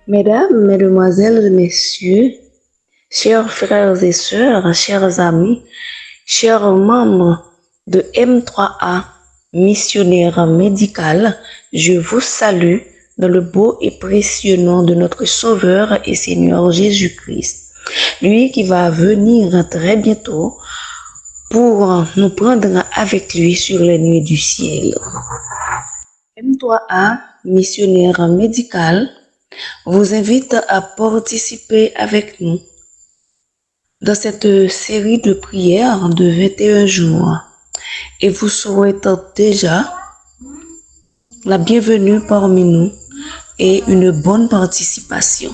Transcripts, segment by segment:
Mesdames, Mesdemoiselles, Messieurs, chers frères et sœurs, chers amis, chers membres de M3A, missionnaire médical, je vous salue dans le beau et précieux nom de notre Sauveur et Seigneur Jésus-Christ. Lui qui va venir très bientôt pour nous prendre avec lui sur les nuées du ciel. M3A, missionnaire médical, vous invite à participer avec nous dans cette série de prières de 21 jours et vous souhaite déjà la bienvenue parmi nous et une bonne participation.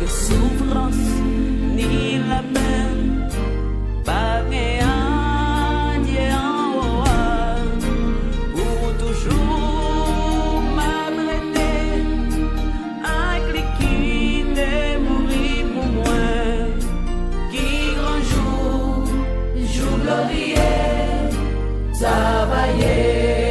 Souffrance ni la peine, pas Dieu en pour toujours m'apprêter à quitter mourir pour moi qui grand jour glorieux s'envoyer.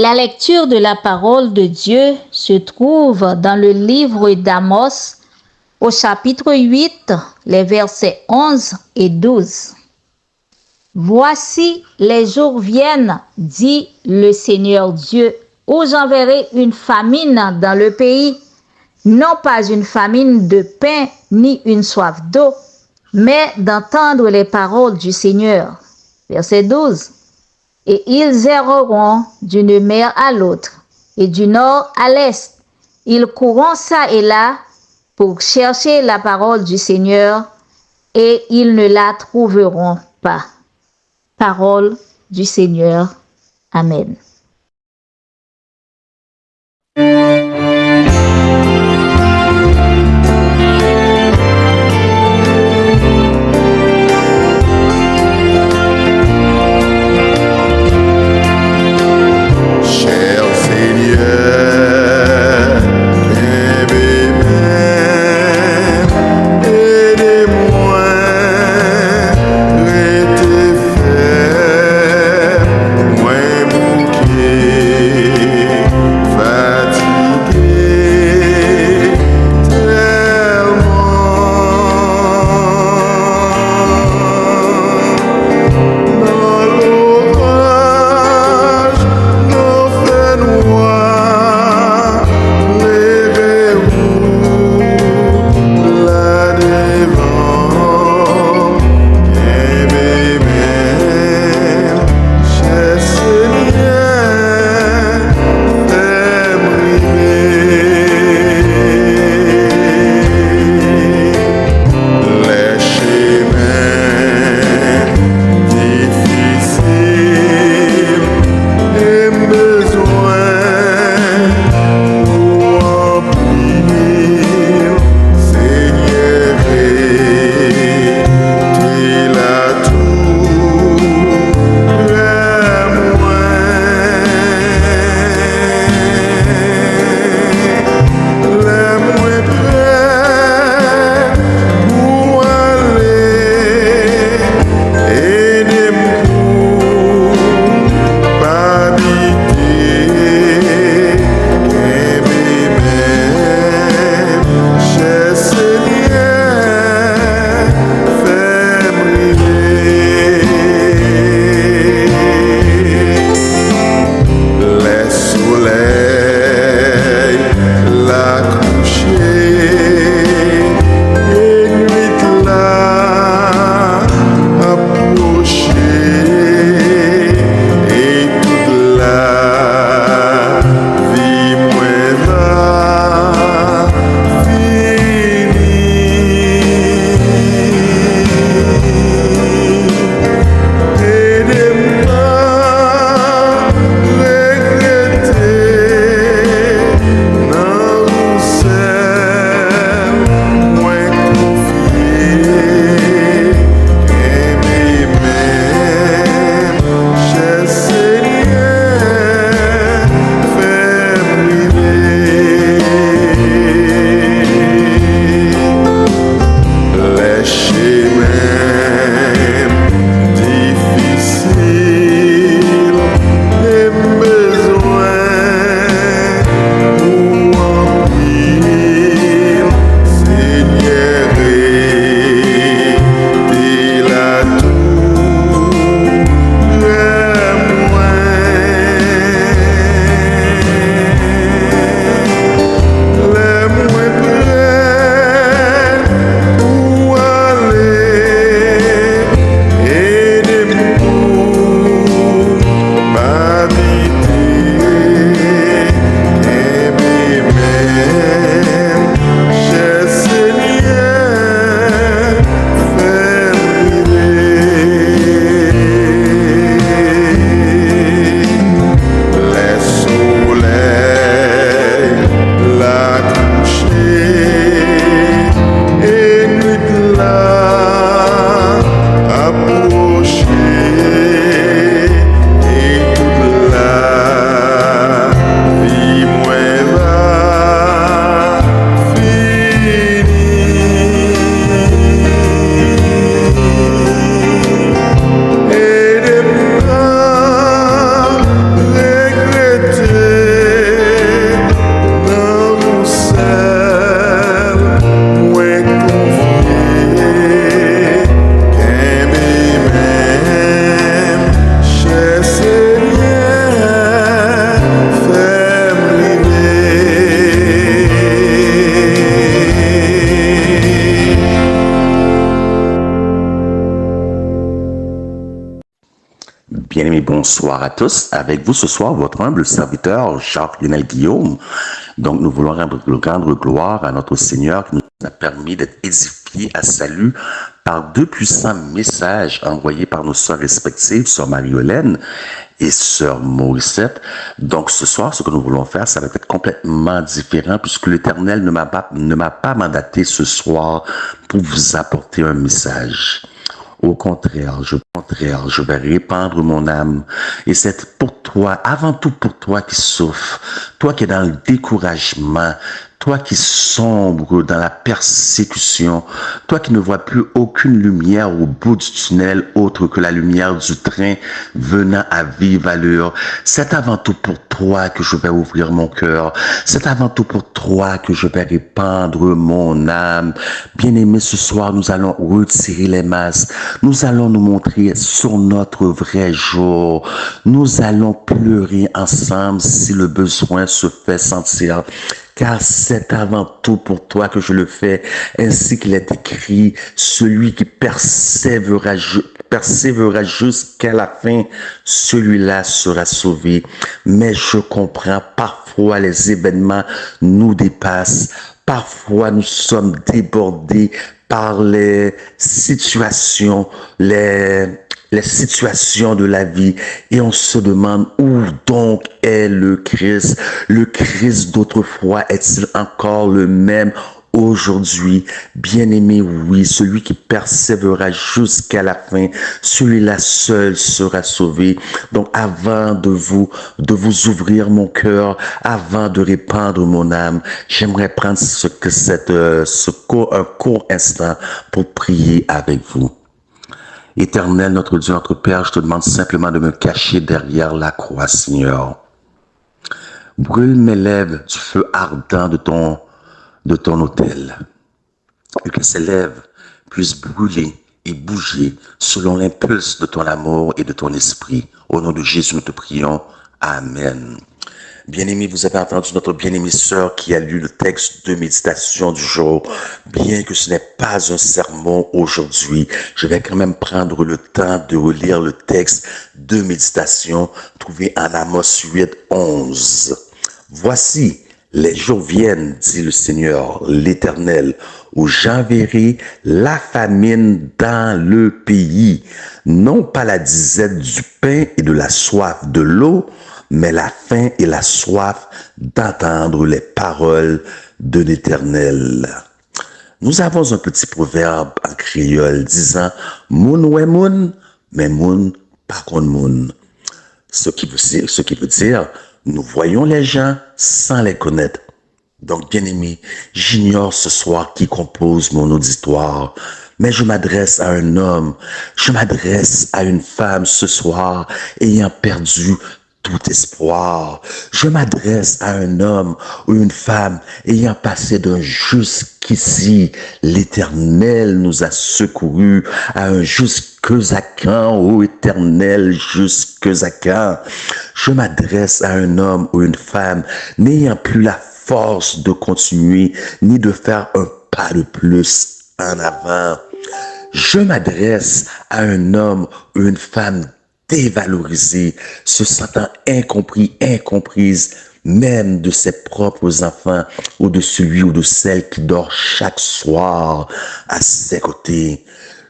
La lecture de la parole de Dieu se trouve dans le livre d'Amos au chapitre 8, les versets 11 et 12. Voici les jours viennent, dit le Seigneur Dieu, où j'enverrai une famine dans le pays, non pas une famine de pain ni une soif d'eau, mais d'entendre les paroles du Seigneur. Verset 12. Et ils erreront d'une mer à l'autre et du nord à l'est. Ils courront çà et là pour chercher la parole du Seigneur et ils ne la trouveront pas. Parole du Seigneur. Amen. Cher Seigneur, aimez-moi, aidez-moi, restez ferme, moins bouquet, fatigué, tellement. Dans l'orage, nos faits noirs, Bonsoir à tous. Avec vous ce soir, votre humble serviteur Jacques-Lionel Guillaume. Donc, nous voulons rendre gloire à notre Seigneur qui nous a permis d'être édifiés à salut par deux puissants messages envoyés par nos sœurs respectives, sœur Marie-Hélène et sœur Mauricette. Donc, ce soir, ce que nous voulons faire, ça va être complètement différent puisque l'Éternel ne m'a pas mandaté ce soir pour vous apporter un message. Au contraire, je vais répandre mon âme. Et c'est pour toi, avant tout pour toi qui souffres, toi qui es dans le découragement, toi qui sombre dans la persécution, toi qui ne vois plus aucune lumière au bout du tunnel autre que la lumière du train venant à vive allure. C'est avant tout pour toi que je vais ouvrir mon cœur. C'est avant tout pour toi que je vais répandre mon âme. Bien-aimé, ce soir, nous allons retirer les masques. Nous allons nous montrer sur notre vrai jour. Nous allons pleurer ensemble si le besoin se fait sentir. Car c'est avant tout pour toi que je le fais, ainsi qu'il est écrit, celui qui persévérera jusqu'à la fin, celui-là sera sauvé. Mais je comprends, parfois les événements nous dépassent, parfois nous sommes débordés par les situations, les situations de la vie et on se demande où donc est le Christ. Le Christ d'autrefois est-il encore le même aujourd'hui? Bien-aimé, oui, celui qui persévérera jusqu'à la fin, celui-là seul sera sauvé. Donc avant de vous ouvrir mon cœur, avant de répandre mon âme, j'aimerais prendre un court instant pour prier avec vous. Éternel, notre Dieu, notre Père, je te demande simplement de me cacher derrière la croix, Seigneur. Brûle mes lèvres du feu ardent de ton autel. Et que ces lèvres puissent brûler et bouger selon l'impulse de ton amour et de ton esprit. Au nom de Jésus, nous te prions. Amen. Bien-aimé, vous avez entendu notre bien-aimée sœur qui a lu le texte de méditation du jour. Bien que ce n'est pas un sermon aujourd'hui, je vais quand même prendre le temps de relire le texte de méditation trouvé en Amos 8, 11. Voici, les jours viennent, dit le Seigneur, l'Éternel, où j'enverrai la famine dans le pays, non pas la disette du pain et de la soif de l'eau, mais la faim et la soif d'entendre les paroles de l'Éternel. Nous avons un petit proverbe en créole disant « Moun ouais moun, mais moun pas kon moun ». Ce qui veut dire « Nous voyons les gens sans les connaître ». Donc, bien-aimé, j'ignore ce soir qui compose mon auditoire, mais je m'adresse à un homme, je m'adresse à une femme ce soir ayant perdu tout espoir. Je m'adresse à un homme ou une femme ayant passé d'un jusqu'ici. L'Éternel nous a secourus à un jusque à quand, ô Éternel, jusque à quand. Je m'adresse à un homme ou une femme n'ayant plus la force de continuer ni de faire un pas de plus en avant. Je m'adresse à un homme ou une femme dévalorisé, se sentant incompris, incomprise, même de ses propres enfants ou de celui ou de celle qui dort chaque soir à ses côtés.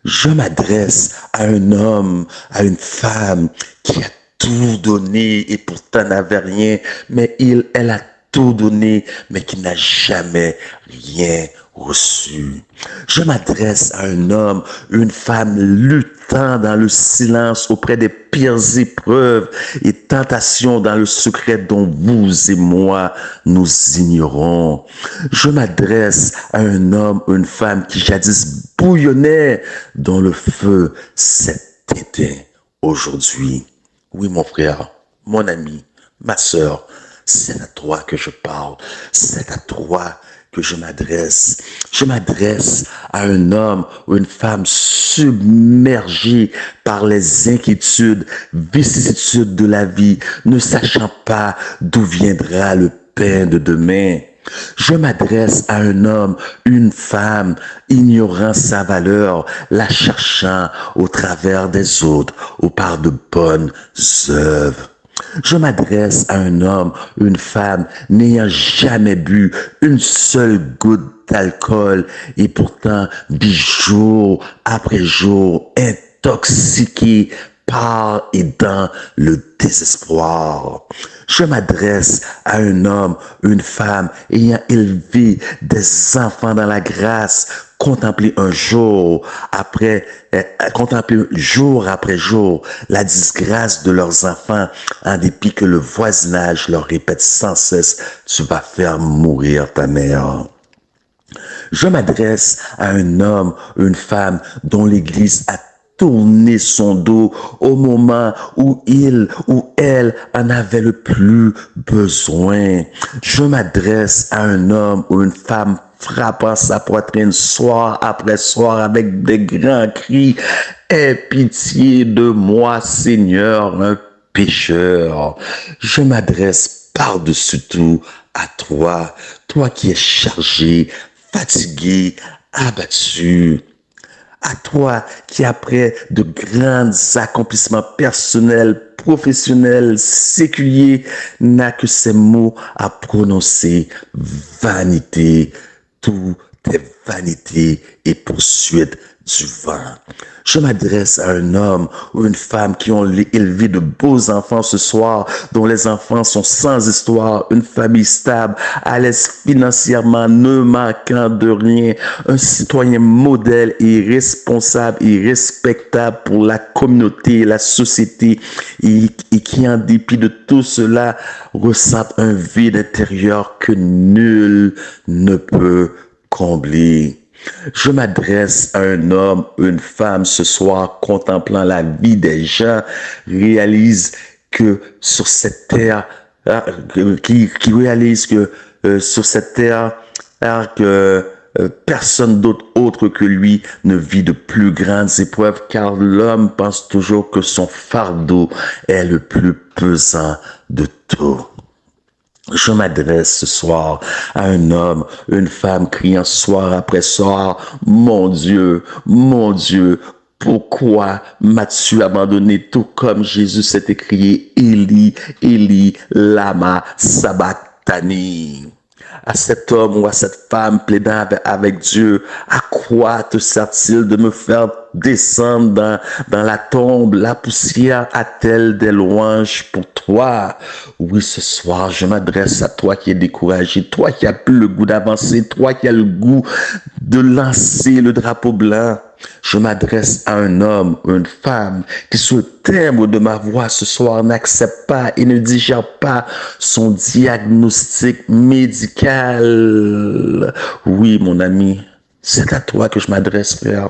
Je m'adresse à un homme, à une femme qui a tout donné et pourtant n'avait rien, mais elle a tout donné, mais qui n'a jamais rien reçu. Je m'adresse à un homme, une femme luttant dans le silence auprès des pires épreuves et tentations dans le secret dont vous et moi nous ignorons. Je m'adresse à un homme ou une femme qui jadis bouillonnait dont le feu s'est éteint aujourd'hui. Oui, mon frère, mon ami, ma sœur, c'est à toi que je parle, c'est à toi que je m'adresse. Je m'adresse à un homme ou une femme submergé par les inquiétudes, vicissitudes de la vie, ne sachant pas d'où viendra le pain de demain. Je m'adresse à un homme, une femme, ignorant sa valeur, la cherchant au travers des autres ou par de bonnes œuvres. Je m'adresse à un homme, une femme, n'ayant jamais bu une seule goutte d'alcool et pourtant vit jour après jour intoxiqué par et dans le désespoir. Je m'adresse à un homme, une femme ayant élevé des enfants dans la grâce, contempler jour après jour la disgrâce de leurs enfants, en dépit que le voisinage leur répète sans cesse, tu vas faire mourir ta mère. Je m'adresse à un homme, une femme dont l'Église a tourné son dos au moment où il ou elle en avait le plus besoin. Je m'adresse à un homme ou une femme frappant sa poitrine soir après soir avec des grands cris. Aie pitié de moi, Seigneur, un pécheur. Je m'adresse par-dessus tout à toi, toi qui es chargé, fatigué, abattu. À toi qui, après de grands accomplissements personnels, professionnels, séculiers, n'a que ces mots à prononcer. Vanité, tout est vanité et poursuite du vent. Je m'adresse à un homme ou une femme qui ont élevé de beaux enfants ce soir, dont les enfants sont sans histoire, une famille stable, à l'aise financièrement, ne manquant de rien, un citoyen modèle et responsable et respectable pour la communauté et la société, et qui, en dépit de tout cela, ressentent un vide intérieur que nul ne peut combler. Je m'adresse à un homme, une femme ce soir, contemplant la vie des gens, réalise que sur cette terre, qui réalise que sur cette terre, que personne d'autre que lui ne vit de plus grandes épreuves, car l'homme pense toujours que son fardeau est le plus pesant de tout. Je m'adresse ce soir à un homme, une femme criant soir après soir, mon Dieu, pourquoi m'as-tu abandonné, tout comme Jésus s'est écrié, Élie, Élie, lama sabachthani. À cet homme ou à cette femme plaidant avec Dieu, à quoi te sert-il de me faire descendre dans la tombe? La poussière a-t-elle des louanges pour toi? Oui, ce soir, je m'adresse à toi qui es découragé, toi qui as plus le goût d'avancer, toi qui as le goût de lancer le drapeau blanc. Je m'adresse à un homme ou une femme qui, sous le timbre de ma voix ce soir, n'accepte pas et ne digère pas son diagnostic médical. Oui, mon ami, c'est à toi que je m'adresse, frère.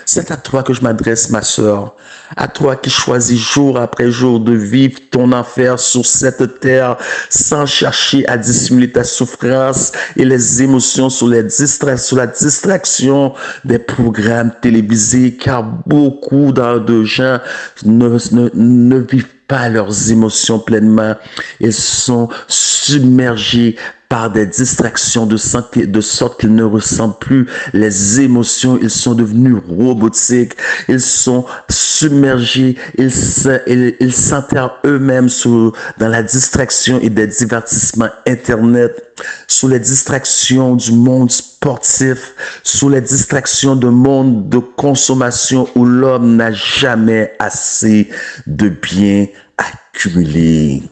C'est à toi que je m'adresse, ma sœur. À toi qui choisis jour après jour de vivre ton enfer sur cette terre sans chercher à dissimuler ta souffrance et les émotions sur la distraction des programmes télévisés, car beaucoup de gens ne vivent pas leurs émotions pleinement. Ils sont submergés par des distractions de sorte qu'ils ne ressentent plus les émotions. Ils sont devenus robotiques. Ils sont submergés. Ils s'enterrent eux-mêmes dans la distraction et des divertissements Internet, sous les distractions du monde sportif, sous les distractions du monde de consommation où l'homme n'a jamais assez de biens accumulés.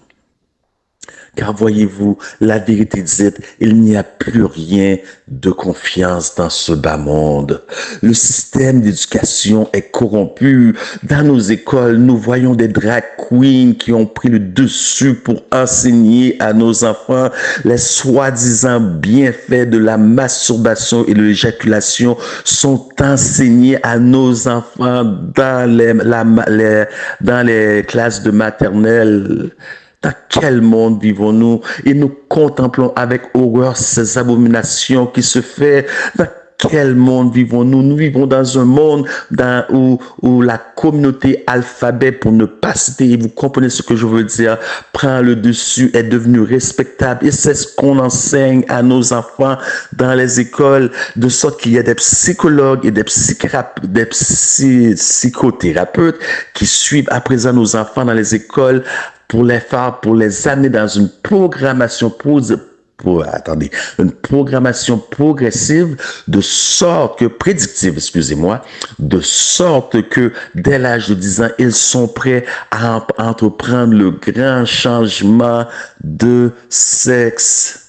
Car voyez-vous, la vérité dite, il n'y a plus rien de confiance dans ce bas monde. Le système d'éducation est corrompu. Dans nos écoles, nous voyons des drag queens qui ont pris le dessus pour enseigner à nos enfants les soi-disant bienfaits de la masturbation et de l'éjaculation sont enseignés à nos enfants dans les classes de maternelle. Dans quel monde vivons-nous? Et nous contemplons avec horreur ces abominations qui se font. Dans quel monde vivons-nous? Nous vivons dans un monde où la communauté alphabet, pour ne pas citer, vous comprenez ce que je veux dire, prend le dessus, est devenue respectable. Et c'est ce qu'on enseigne à nos enfants dans les écoles, de sorte qu'il y a des psychologues et des psychothérapeutes qui suivent à présent nos enfants dans les écoles pour les amener dans une programmation une programmation progressive prédictive, de sorte que dès l'âge de 10 ans, ils sont prêts à entreprendre le grand changement de sexe.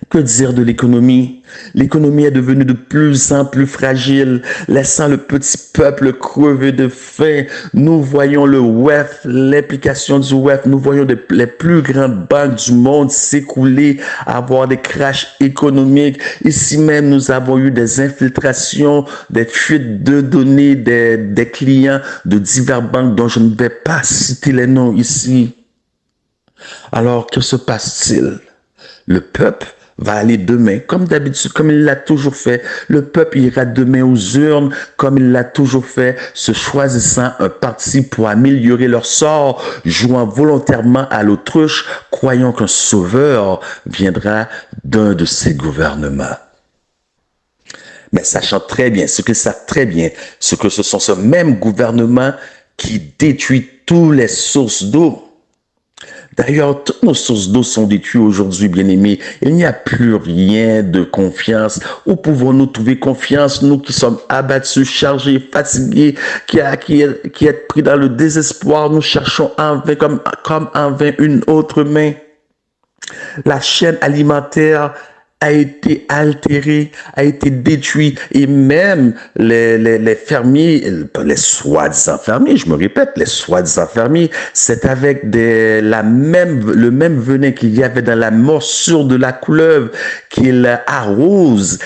Que dire de l'économie? L'économie est devenue de plus en plus fragile, laissant le petit peuple crever de faim. Nous voyons le WEF, l'implication du WEF, nous voyons les plus grandes banques du monde s'écouler, avoir des crashs économiques. Ici même, nous avons eu des infiltrations, des fuites de données des clients de diverses banques dont je ne vais pas citer les noms ici. Alors, que se passe-t-il? Le peuple va aller demain, comme d'habitude, comme il l'a toujours fait. Le peuple ira demain aux urnes, comme il l'a toujours fait, se choisissant un parti pour améliorer leur sort, jouant volontairement à l'autruche, croyant qu'un sauveur viendra d'un de ces gouvernements. Mais sachant très bien, ce qu'ils savent très bien, ce que ce sont ce même gouvernement qui détruit toutes les sources d'eau. D'ailleurs, toutes nos sources d'eau sont détruites aujourd'hui, bien-aimés. Il n'y a plus rien de confiance. Où pouvons-nous trouver confiance, nous qui sommes abattus, chargés, fatigués, qui êtes pris dans le désespoir? Nous cherchons en vain, comme en vain, une autre main. La chaîne alimentaire a été altéré, a été détruit, et même les fermiers, les soi-disant fermiers, je me répète, les soi-disant fermiers, c'est avec le même venin qu'il y avait dans la morsure de la couleuvre qu'ils arrosent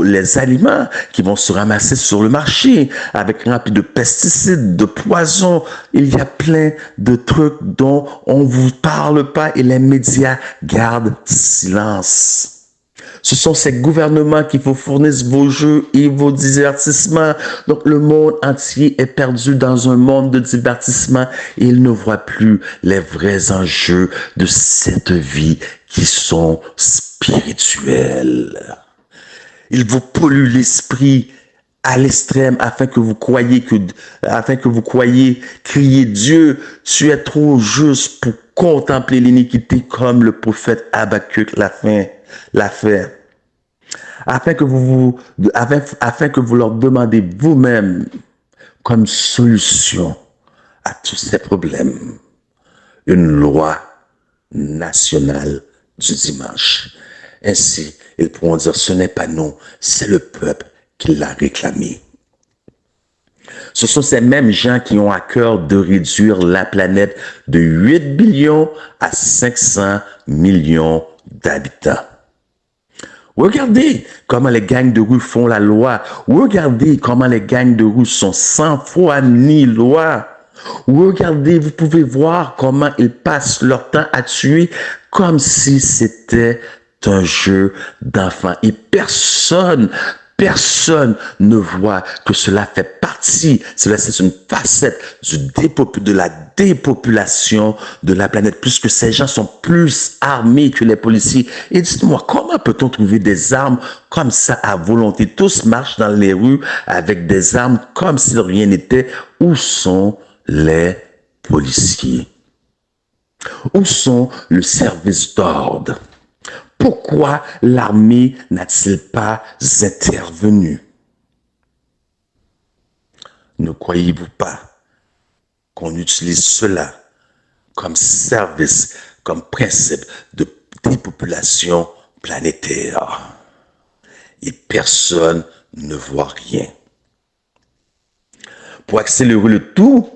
les aliments qui vont se ramasser sur le marché avec rempli de pesticides, de poisons. Il y a plein de trucs dont on vous parle pas et les médias gardent silence. Ce sont ces gouvernements qui vous fournissent vos jeux et vos divertissements. Donc le monde entier est perdu dans un monde de divertissement et il ne voit plus les vrais enjeux de cette vie qui sont spirituels. Il vous pollue l'esprit à l'extrême afin que vous croyiez crier Dieu, tu es trop juste pour contempler l'iniquité comme le prophète Habakkuk l'a fait. Afin que vous leur demandez vous-même comme solution à tous ces problèmes une loi nationale du dimanche. Ainsi, ils pourront dire ce n'est pas nous, c'est le peuple qui l'a réclamé. Ce sont ces mêmes gens qui ont à cœur de réduire la planète de 8 billions à 500 millions d'habitants. Regardez comment les gangs de rue font la loi. Regardez comment les gangs de rue sont sans foi ni loi. Regardez, vous pouvez voir comment ils passent leur temps à tuer comme si c'était un jeu d'enfant. Et personne ne voit que cela fait partie, c'est une facette de la dépopulation de la planète, puisque ces gens sont plus armés que les policiers. Et dites-moi, comment peut-on trouver des armes comme ça à volonté? Tous marchent dans les rues avec des armes comme si rien n'était. Où sont les policiers? Où sont le service d'ordre? Pourquoi l'armée n'a-t-il pas intervenu? Ne croyez-vous pas qu'on utilise cela comme service, comme principe de dépopulation planétaire? Et personne ne voit rien. Pour accélérer le tout,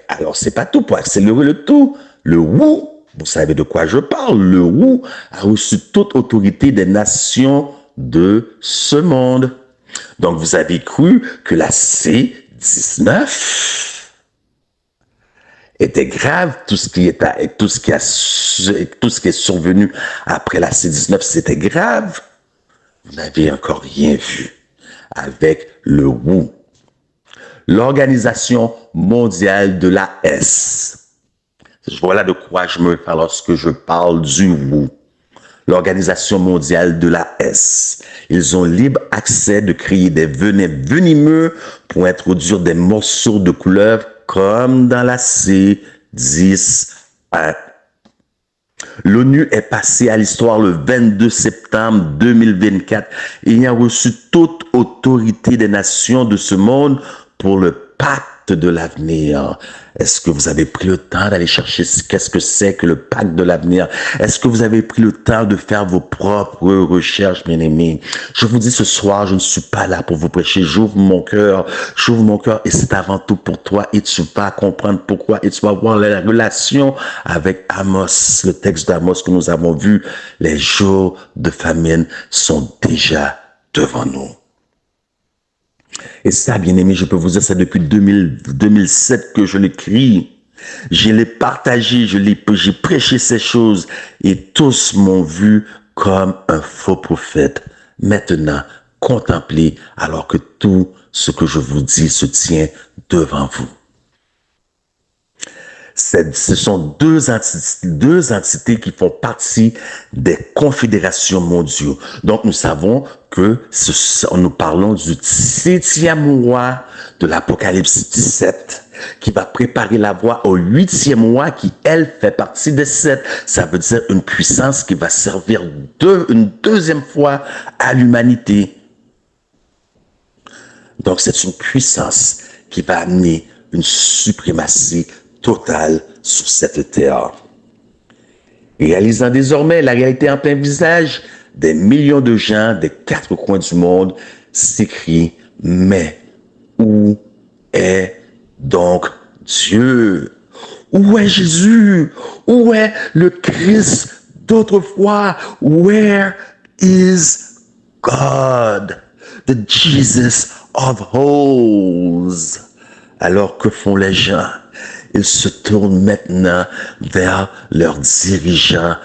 alors c'est pas tout, pour accélérer le tout, le WHO, vous savez de quoi je parle, le WHO a reçu toute autorité des nations de ce monde. Donc vous avez cru que la C-19 était grave, tout ce qui est survenu après la C-19, c'était grave. vous n'avez encore rien vu avec le WHO, l'Organisation mondiale de la S. Voilà de quoi je me parle lorsque je parle du WHO. L'Organisation mondiale de la S. Ils ont libre accès de créer des venins venimeux pour introduire des morceaux de couleuvre comme dans la C10A. L'ONU est passée à l'histoire le 22 septembre 2024 et il a reçu toute autorité des nations de ce monde pour le pacte de l'avenir. Est-ce que vous avez pris le temps d'aller chercher qu'est-ce que c'est que le pacte de l'avenir? Est-ce que vous avez pris le temps de faire vos propres recherches, bien-aimés? Je vous dis ce soir, je ne suis pas là pour vous prêcher. J'ouvre mon cœur et c'est avant tout pour toi et tu vas comprendre pourquoi et tu vas voir la relation avec Amos, le texte d'Amos que nous avons vu. Les jours de famine sont déjà devant nous. Et ça, bien aimé, je peux vous dire, c'est depuis 2007 que je l'écris. Je l'ai partagé, j'ai prêché ces choses et tous m'ont vu comme un faux prophète. Maintenant, contemplez alors que tout ce que je vous dis se tient devant vous. Ce sont deux entités qui font partie des confédérations mondiales. Donc, nous savons que nous parlons du 7e mois de l'Apocalypse 17 qui va préparer la voie au 8e mois qui, elle, fait partie des 7. Ça veut dire une puissance qui va servir une deuxième fois à l'humanité. Donc, c'est une puissance qui va amener une suprématie totale sur cette terre. Réalisant désormais la réalité en plein visage, des millions de gens des 4 coins du monde s'écrient « Mais où est donc Dieu? Où est Jésus? Où est le Christ d'autrefois? Where is God? The Jesus of Holes. » Alors que font les gens? Ils se tournent maintenant vers leurs dirigeants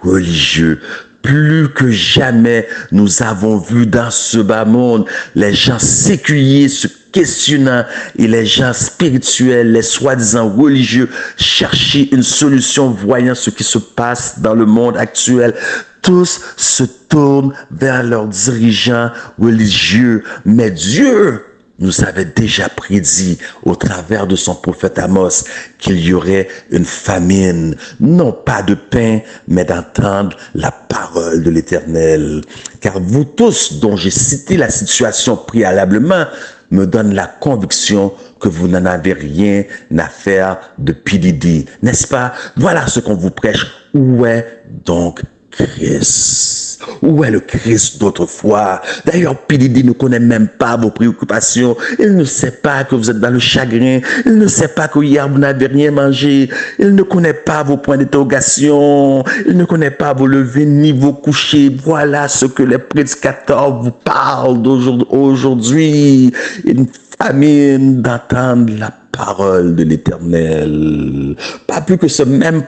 religieux. Plus que jamais, nous avons vu dans ce bas monde les gens séculiers se questionnant et les gens spirituels, les soi-disant religieux, chercher une solution voyant ce qui se passe dans le monde actuel. Tous se tournent vers leurs dirigeants religieux. Mais Dieu nous avait déjà prédit au travers de son prophète Amos qu'il y aurait une famine, non pas de pain, mais d'entendre la parole de l'Éternel. Car vous tous dont j'ai cité la situation préalablement me donnent la conviction que vous n'en avez rien à faire de PDD. N'est-ce pas? Voilà ce qu'on vous prêche. Où est donc Christ? Où est le Christ d'autrefois? D'ailleurs, PDD ne connaît même pas vos préoccupations. Il ne sait pas que vous êtes dans le chagrin. Il ne sait pas que hier vous n'avez rien mangé. Il ne connaît pas vos points d'interrogation. Il ne connaît pas vos levées ni vos couchers. Voilà ce que les prédicateurs vous parlent aujourd'hui. Une famine d'entendre la parole de l'Éternel. Pas plus que ce même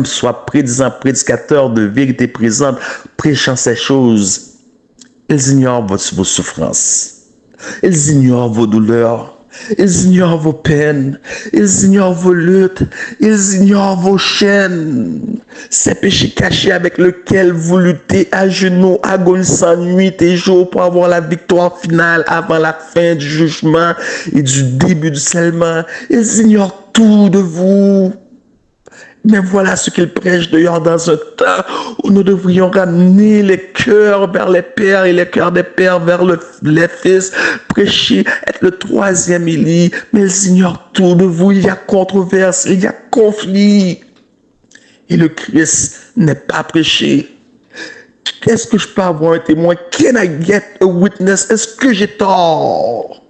soit prédicateurs de vérité présente, prêchant ces choses. Ils ignorent vos souffrances. Ils ignorent vos douleurs. Ils ignorent vos peines. Ils ignorent vos luttes. Ils ignorent vos chaînes. Ces péchés cachés avec lesquels vous luttez à genoux, agonissant nuit et jour pour avoir la victoire finale avant la fin du jugement et du début du scellement. Ils ignorent tout de vous. Mais voilà ce qu'il prêche d'ailleurs dans un temps où nous devrions ramener les cœurs vers les pères et les cœurs des pères vers les fils, prêcher, être le 3e Élie. Mais ils ignorent tout de vous. Il y a controverse, il y a conflit. Et le Christ n'est pas prêché. Est-ce que je peux avoir un témoin? Can I get a witness? Est-ce que j'ai tort?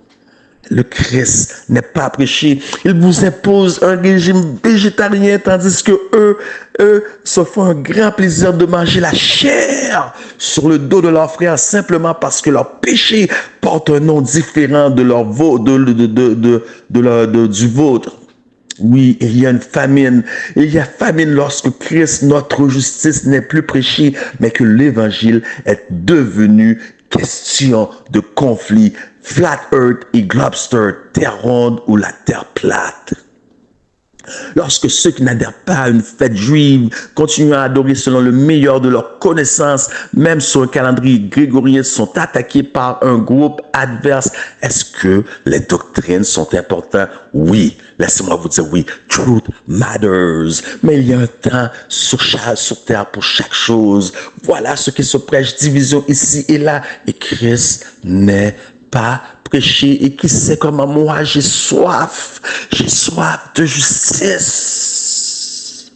Le Christ n'est pas prêché. Il vous impose un régime végétarien tandis que eux se font un grand plaisir de manger la chair sur le dos de leurs frères simplement parce que leur péché porte un nom différent de leur du vôtre. Oui, il y a une famine. Il y a famine lorsque Christ, notre justice, n'est plus prêché, mais que l'évangile est devenu question de conflit. Flat Earth et Globster, terre ronde ou la terre plate. Lorsque ceux qui n'adhèrent pas à une fête juive continuent à adorer selon le meilleur de leurs connaissances, même sur un calendrier grégorien, sont attaqués par un groupe adverse, est-ce que les doctrines sont importantes? Oui. Laissez-moi vous dire oui. Truth matters. Mais il y a un temps sur terre pour chaque chose. Voilà ce qui se prêche, division ici et là. Et Christ n'est pas prêché. Et qui sait comment moi j'ai soif de justice.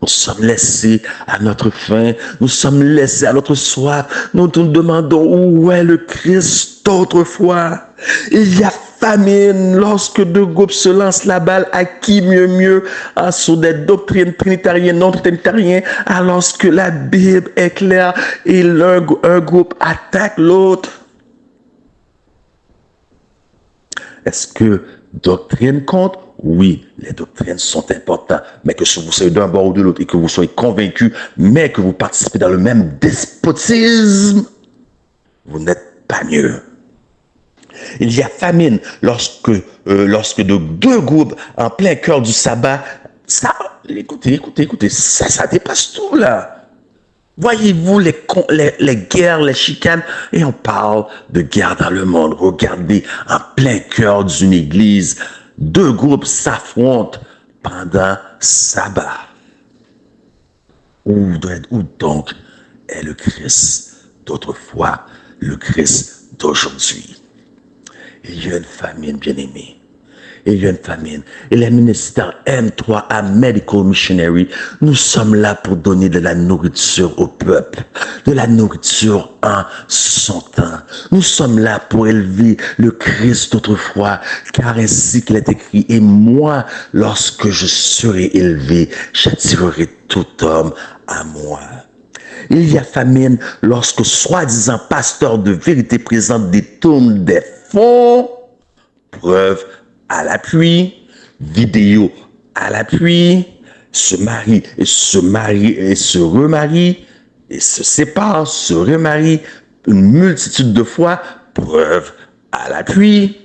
Nous sommes laissés à notre faim, nous sommes laissés à notre soif. Nous nous demandons où est le Christ d'autrefois. Il y a famine lorsque deux groupes se lancent la balle à qui mieux sur des doctrines trinitariennes, non trinitariennes, alors que la Bible est claire et un groupe attaque l'autre. Est-ce que doctrine compte? Oui, les doctrines sont importantes, mais que si vous soyez d'un bord ou de l'autre et que vous soyez convaincus, mais que vous participez dans le même despotisme, vous n'êtes pas mieux. Il y a famine lorsque de deux groupes en plein cœur du sabbat, ça, écoutez, ça dépasse tout là. Voyez-vous les guerres, les chicanes, et on parle de guerre dans le monde. Regardez, en plein cœur d'une église, deux groupes s'affrontent pendant sabbat. Où donc est le Christ d'autrefois, le Christ d'aujourd'hui? Il y a une famine, bien-aimés. Il y a une famine. Et les ministères M3A Medical Missionary, nous sommes là pour donner de la nourriture au peuple, de la nourriture en son temps. Nous sommes là pour élever le Christ d'autrefois, car ainsi qu'il est écrit, et moi, lorsque je serai élevé, j'attirerai tout homme à moi. Il y a famine lorsque soi-disant pasteurs de vérité présente détournent des fonds, preuve à l'appui, vidéo à l'appui, se marient et se remarient, et se séparent, se remarient une multitude de fois, preuve à l'appui,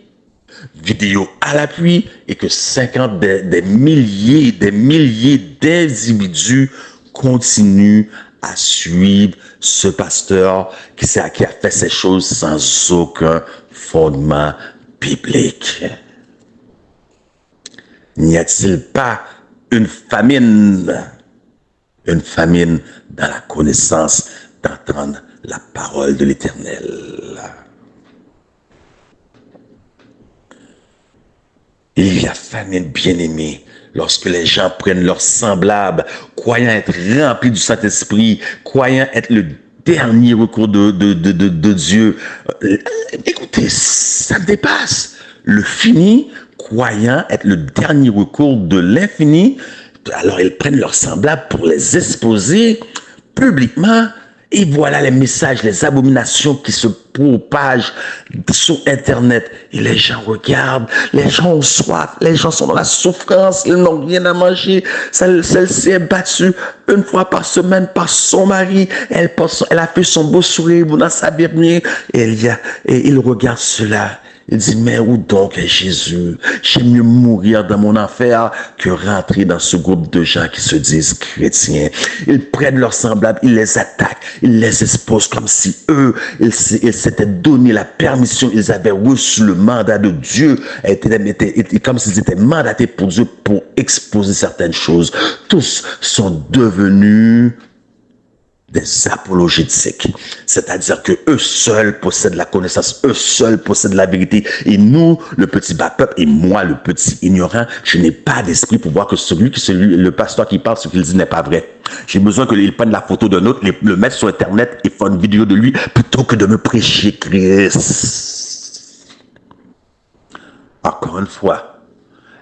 vidéo à l'appui, et que 50 des milliers d'individus continuent à suivre ce pasteur qui a fait ces choses sans aucun fondement biblique. N'y a-t-il pas une famine dans la connaissance d'entendre la parole de l'Éternel? Il y a famine, bien-aimés, lorsque les gens prennent leurs semblables, croyant être remplis du Saint-Esprit, croyant être le dernier recours de Dieu. Écoutez, ça me dépasse. Le fini, croyant être le dernier recours de l'infini, alors ils prennent leurs semblables pour les exposer publiquement. Et voilà les messages, les abominations qui se propagent sur Internet. Et les gens regardent, les gens ont soif, les gens sont dans la souffrance, ils n'ont rien à manger. Celle-ci est battue une fois par semaine par son mari. Elle a fait son beau sourire, vous n'en savez rien. Et il regarde cela. Il dit, mais où donc est Jésus? J'aime mieux mourir dans mon enfer que rentrer dans ce groupe de gens qui se disent chrétiens. Ils prennent leurs semblables, ils les attaquent, ils les exposent comme si eux, ils s'étaient donné la permission, ils avaient reçu le mandat de Dieu, comme s'ils étaient mandatés pour Dieu pour exposer certaines choses. Tous sont devenus des apologétiques, c'est-à-dire que eux seuls possèdent la connaissance, eux seuls possèdent la vérité, et nous, le petit bas peuple, et moi, le petit ignorant, je n'ai pas d'esprit pour voir que le pasteur qui parle, ce qu'il dit n'est pas vrai. J'ai besoin qu'il prenne la photo d'un autre, le mettre sur Internet et faire une vidéo de lui, plutôt que de me prêcher Christ. Encore une fois,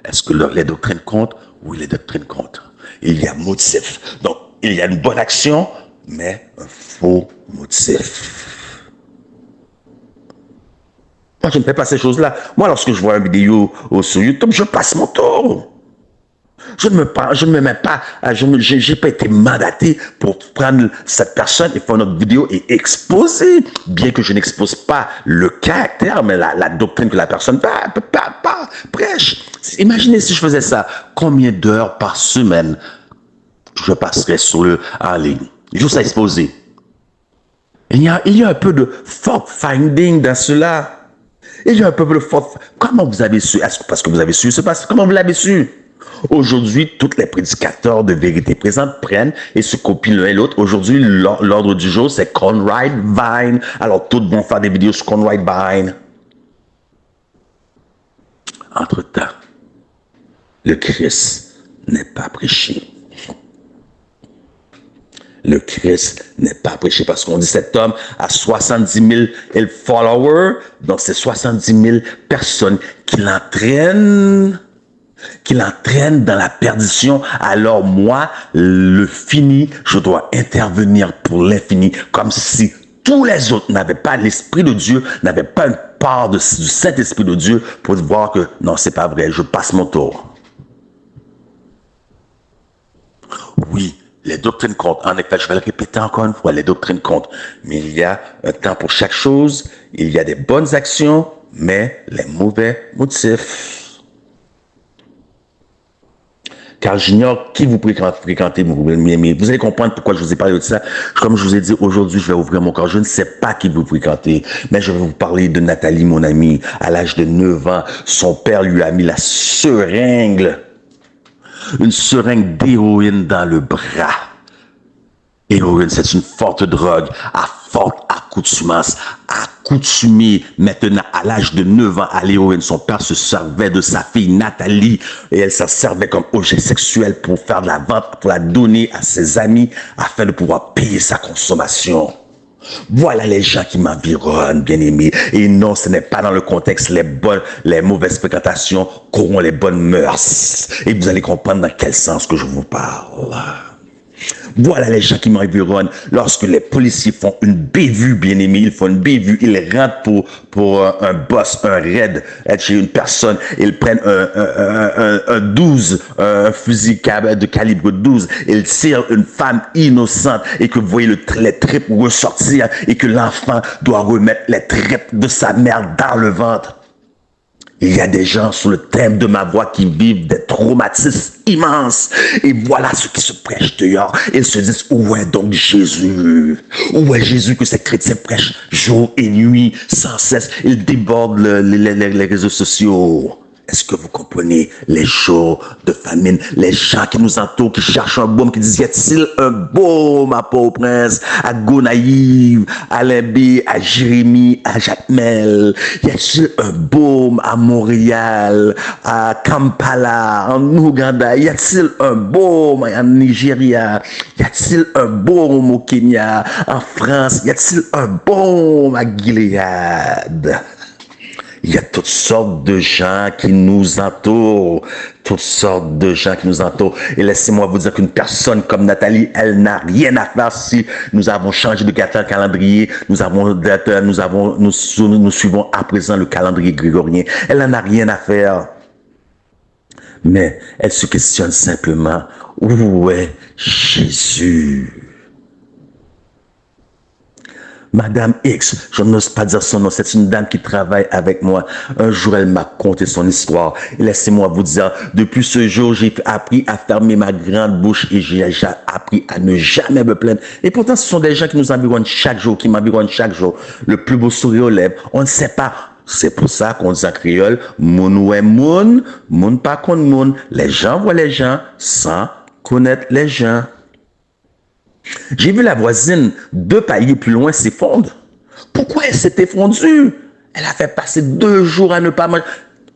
est-ce que les doctrines comptent? Oui, les doctrines comptent. Il y a motif. Donc, il y a une bonne action, mais un faux motif. Moi, je ne fais pas ces choses-là. Moi, lorsque je vois une vidéo sur YouTube, je passe mon tour. Je ne me mets pas, j'ai pas été mandaté pour prendre cette personne et faire notre vidéo et exposer, bien que je n'expose pas le caractère, mais la doctrine que la personne prêche. Imaginez si je faisais ça, combien d'heures par semaine je passerais en ligne, juste à exposer. Il y a un peu de fact-finding dans cela. Il y a un peu de comment vous avez su? Est-ce parce que vous avez su? Comment vous l'avez su? Aujourd'hui, tous les prédicateurs de vérité présente prennent et se copient l'un et l'autre. Aujourd'hui, l'ordre du jour, c'est Conrad Vine. Alors, tous vont faire des vidéos sur Conrad Vine. Entre-temps, le Christ n'est pas prêché. Le Christ n'est pas prêché parce qu'on dit cet homme a 70 000 followers. Donc, c'est 70 000 personnes qui l'entraînent dans la perdition. Alors moi, le fini, je dois intervenir pour l'infini, comme si tous les autres n'avaient pas l'Esprit de Dieu, n'avaient pas une part du Saint-Esprit de Dieu pour voir que non, c'est pas vrai, je passe mon tour. Oui, les doctrines comptent. En effet, je vais le répéter encore une fois, les doctrines comptent. Mais il y a un temps pour chaque chose, il y a des bonnes actions, mais les mauvais motifs. Car j'ignore qui vous fréquentez, mais vous allez comprendre pourquoi je vous ai parlé de ça. Comme je vous ai dit, aujourd'hui, je vais ouvrir mon cœur. Je ne sais pas qui vous fréquentez, mais je vais vous parler de Nathalie, mon amie. À l'âge de 9 ans, son père lui a mis la seringue, une seringue d'héroïne dans le bras. Héroïne, c'est une forte drogue à forte accoutumance, accoutumée maintenant à l'âge de 9 ans à l'héroïne. Son père se servait de sa fille Nathalie et elle s'en servait comme objet sexuel pour faire de la vente, pour la donner à ses amis afin de pouvoir payer sa consommation. Voilà les gens qui m'environnent, bien-aimés. Et non, ce n'est pas dans le contexte les mauvaises fréquentations qu'auront les bonnes mœurs. Et vous allez comprendre dans quel sens que je vous parle. Voilà les gens qui m'environnent. Lorsque les policiers font une bévue, bien-aimé, ils font une bévue, ils rentrent pour un boss, un raid chez une personne, ils prennent un 12, un fusil de calibre 12, ils tirent une femme innocente et que vous voyez les tripes ressortir et que l'enfant doit remettre les tripes de sa mère dans le ventre. Il y a des gens sur le thème de ma voix qui vivent des traumatismes immenses. Et voilà ce qui se prêche dehors. Ils se disent, où est donc Jésus? Où est Jésus que ces chrétiens prêchent jour et nuit, sans cesse? Ils débordent les réseaux sociaux. Est-ce que vous comprenez les jours de famine, les gens qui nous entourent, qui cherchent un baume, qui disent, y a-t-il un baume à Port-au-Prince, à Gonaïve, à Limbé, à Jérémie, à Jacmel? Y a-t-il un baume à Montréal, à Kampala, en Ouganda? Y a-t-il un baume en Nigeria? Y a-t-il un baume au Kenya, en France? Y a-t-il un baume à Gilead? Il y a toutes sortes de gens qui nous entourent. Toutes sortes de gens qui nous entourent. Et laissez-moi vous dire qu'une personne comme Nathalie, elle n'a rien à faire si nous avons changé de calendrier. Nous suivons à présent le calendrier grégorien. Elle n'en a rien à faire. Mais elle se questionne simplement, où est Jésus? Madame X, je n'ose pas dire son nom, c'est une dame qui travaille avec moi. Un jour, elle m'a conté son histoire. Et laissez-moi vous dire, depuis ce jour, j'ai appris à fermer ma grande bouche et j'ai appris à ne jamais me plaindre. Et pourtant, ce sont des gens qui nous environnent chaque jour, qui m'environnent chaque jour. Le plus beau sourire aux lèvres, on ne sait pas. C'est pour ça qu'on dit en créole, moun ouè moun, moun pas kon moun. Les gens voient les gens sans connaître les gens. J'ai vu la voisine 2 paliers plus loin s'effondrer. Pourquoi elle s'est effondrée? Elle a fait passer 2 jours à ne pas manger.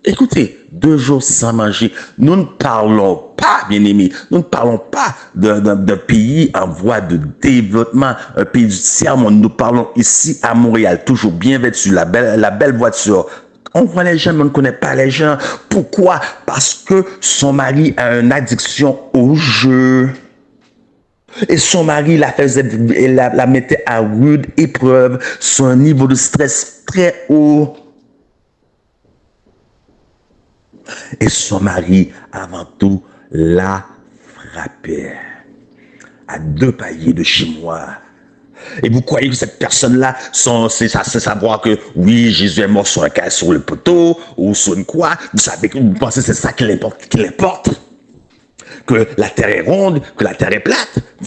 Écoutez, 2 jours sans manger. Nous ne parlons pas, bien-aimés, nous ne parlons pas d'un pays en voie de développement, un pays du tiers-monde. Nous parlons ici à Montréal, toujours bien vêtu, la belle voiture. On voit les gens, mais on ne connaît pas les gens. Pourquoi? Parce que son mari a une addiction au jeu. Et son mari la mettait à rude épreuve sur un niveau de stress très haut. Et son mari, avant tout, la frappait à 2 paliers de chez moi. Et vous croyez que cette personne-là, c'est savoir que oui, Jésus est mort sur le poteau ou sur une croix. Vous savez que vous pensez que c'est ça qui l'importe, que la terre est ronde, que la terre est plate. Vous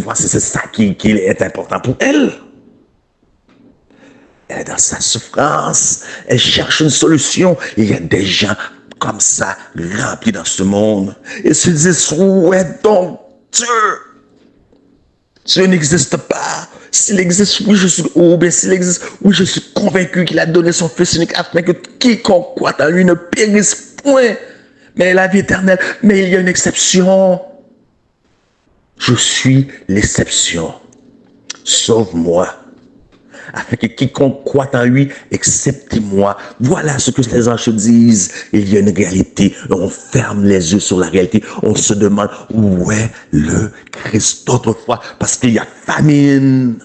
pensez que c'est ça qui est important pour elle. Elle est dans sa souffrance. Elle cherche une solution. Et il y a des gens comme ça remplis dans ce monde. Et se disent, où est donc Dieu? Dieu n'existe pas. S'il existe, oui, s'il existe, oui, je suis convaincu qu'il a donné son Fils unique afin que quiconque croit en lui ne périsse point, mais la vie éternelle. Mais il y a une exception. Je suis l'exception. Sauve-moi, afin que quiconque croit en lui, excepté moi. Voilà ce que les anges disent. Il y a une réalité. On ferme les yeux sur la réalité. On se demande où est le Christ d'autrefois, parce qu'il y a famine.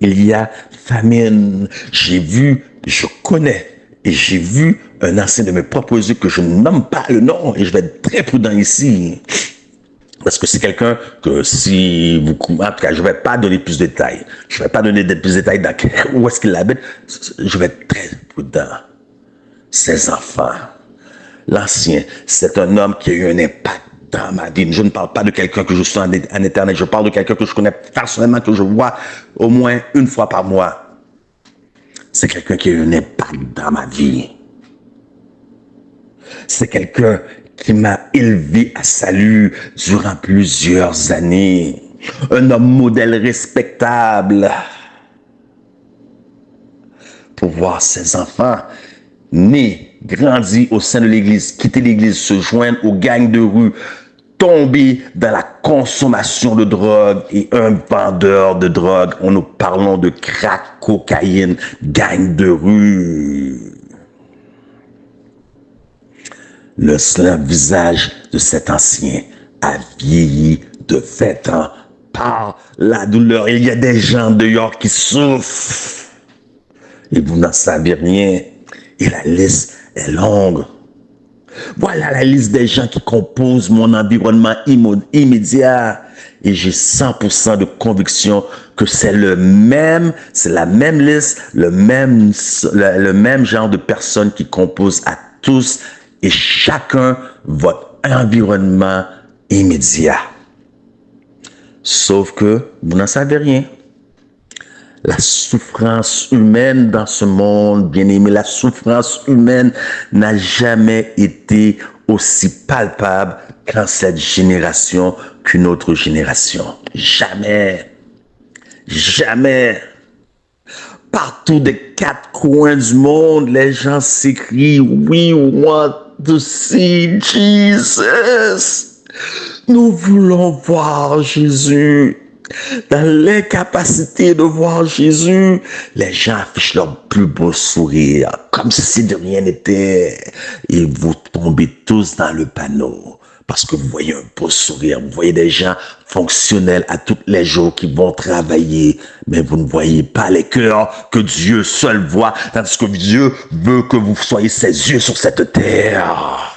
Il y a famine. Je connais, et j'ai vu un ancien de mes propres yeux que je ne nomme pas le nom, et je vais être très prudent ici. Parce que c'est quelqu'un que si vous... En tout cas, je ne vais pas donner plus de détails. Je ne vais pas donner plus de détails où est-ce qu'il habite. Je vais être très prudent. Ses enfants. L'ancien, c'est un homme qui a eu un impact dans ma vie. Je ne parle pas de quelqu'un que je suis en éternel. Je parle de quelqu'un que je connais personnellement, que je vois au moins une fois par mois. C'est quelqu'un qui a eu un impact dans ma vie. C'est quelqu'un qui m'a élevé à salut durant plusieurs années. Un homme modèle respectable. Pour voir ses enfants nés, grandis au sein de l'église, quitter l'église, se joindre aux gangs de rue, tomber dans la consommation de drogue et un vendeur de drogue. Nous parlons de crack, cocaïne, gang de rue. Le visage de cet ancien a vieilli de 20 ans par la douleur. Il y a des gens dehors qui souffrent. Et vous n'en savez rien. Et la liste est longue. Voilà la liste des gens qui composent mon environnement immédiat. Et j'ai 100% de conviction que c'est la même liste, le même genre de personnes qui composent à tous et chacun votre environnement immédiat. Sauf que vous n'en savez rien. La souffrance humaine dans ce monde, bien aimé, la souffrance humaine n'a jamais été aussi palpable qu'en cette génération qu'une autre génération. Jamais. Jamais. Partout des 4 coins du monde, les gens s'écrient « We want to see Jesus ». Nous voulons voir Jésus. Dans l'incapacité de voir Jésus, les gens affichent leur plus beau sourire, comme si de rien n'était. Et vous tombez tous dans le panneau. Parce que vous voyez un beau sourire, vous voyez des gens fonctionnels à tous les jours qui vont travailler, mais vous ne voyez pas les cœurs que Dieu seul voit, tandis que Dieu veut que vous soyez ses yeux sur cette terre.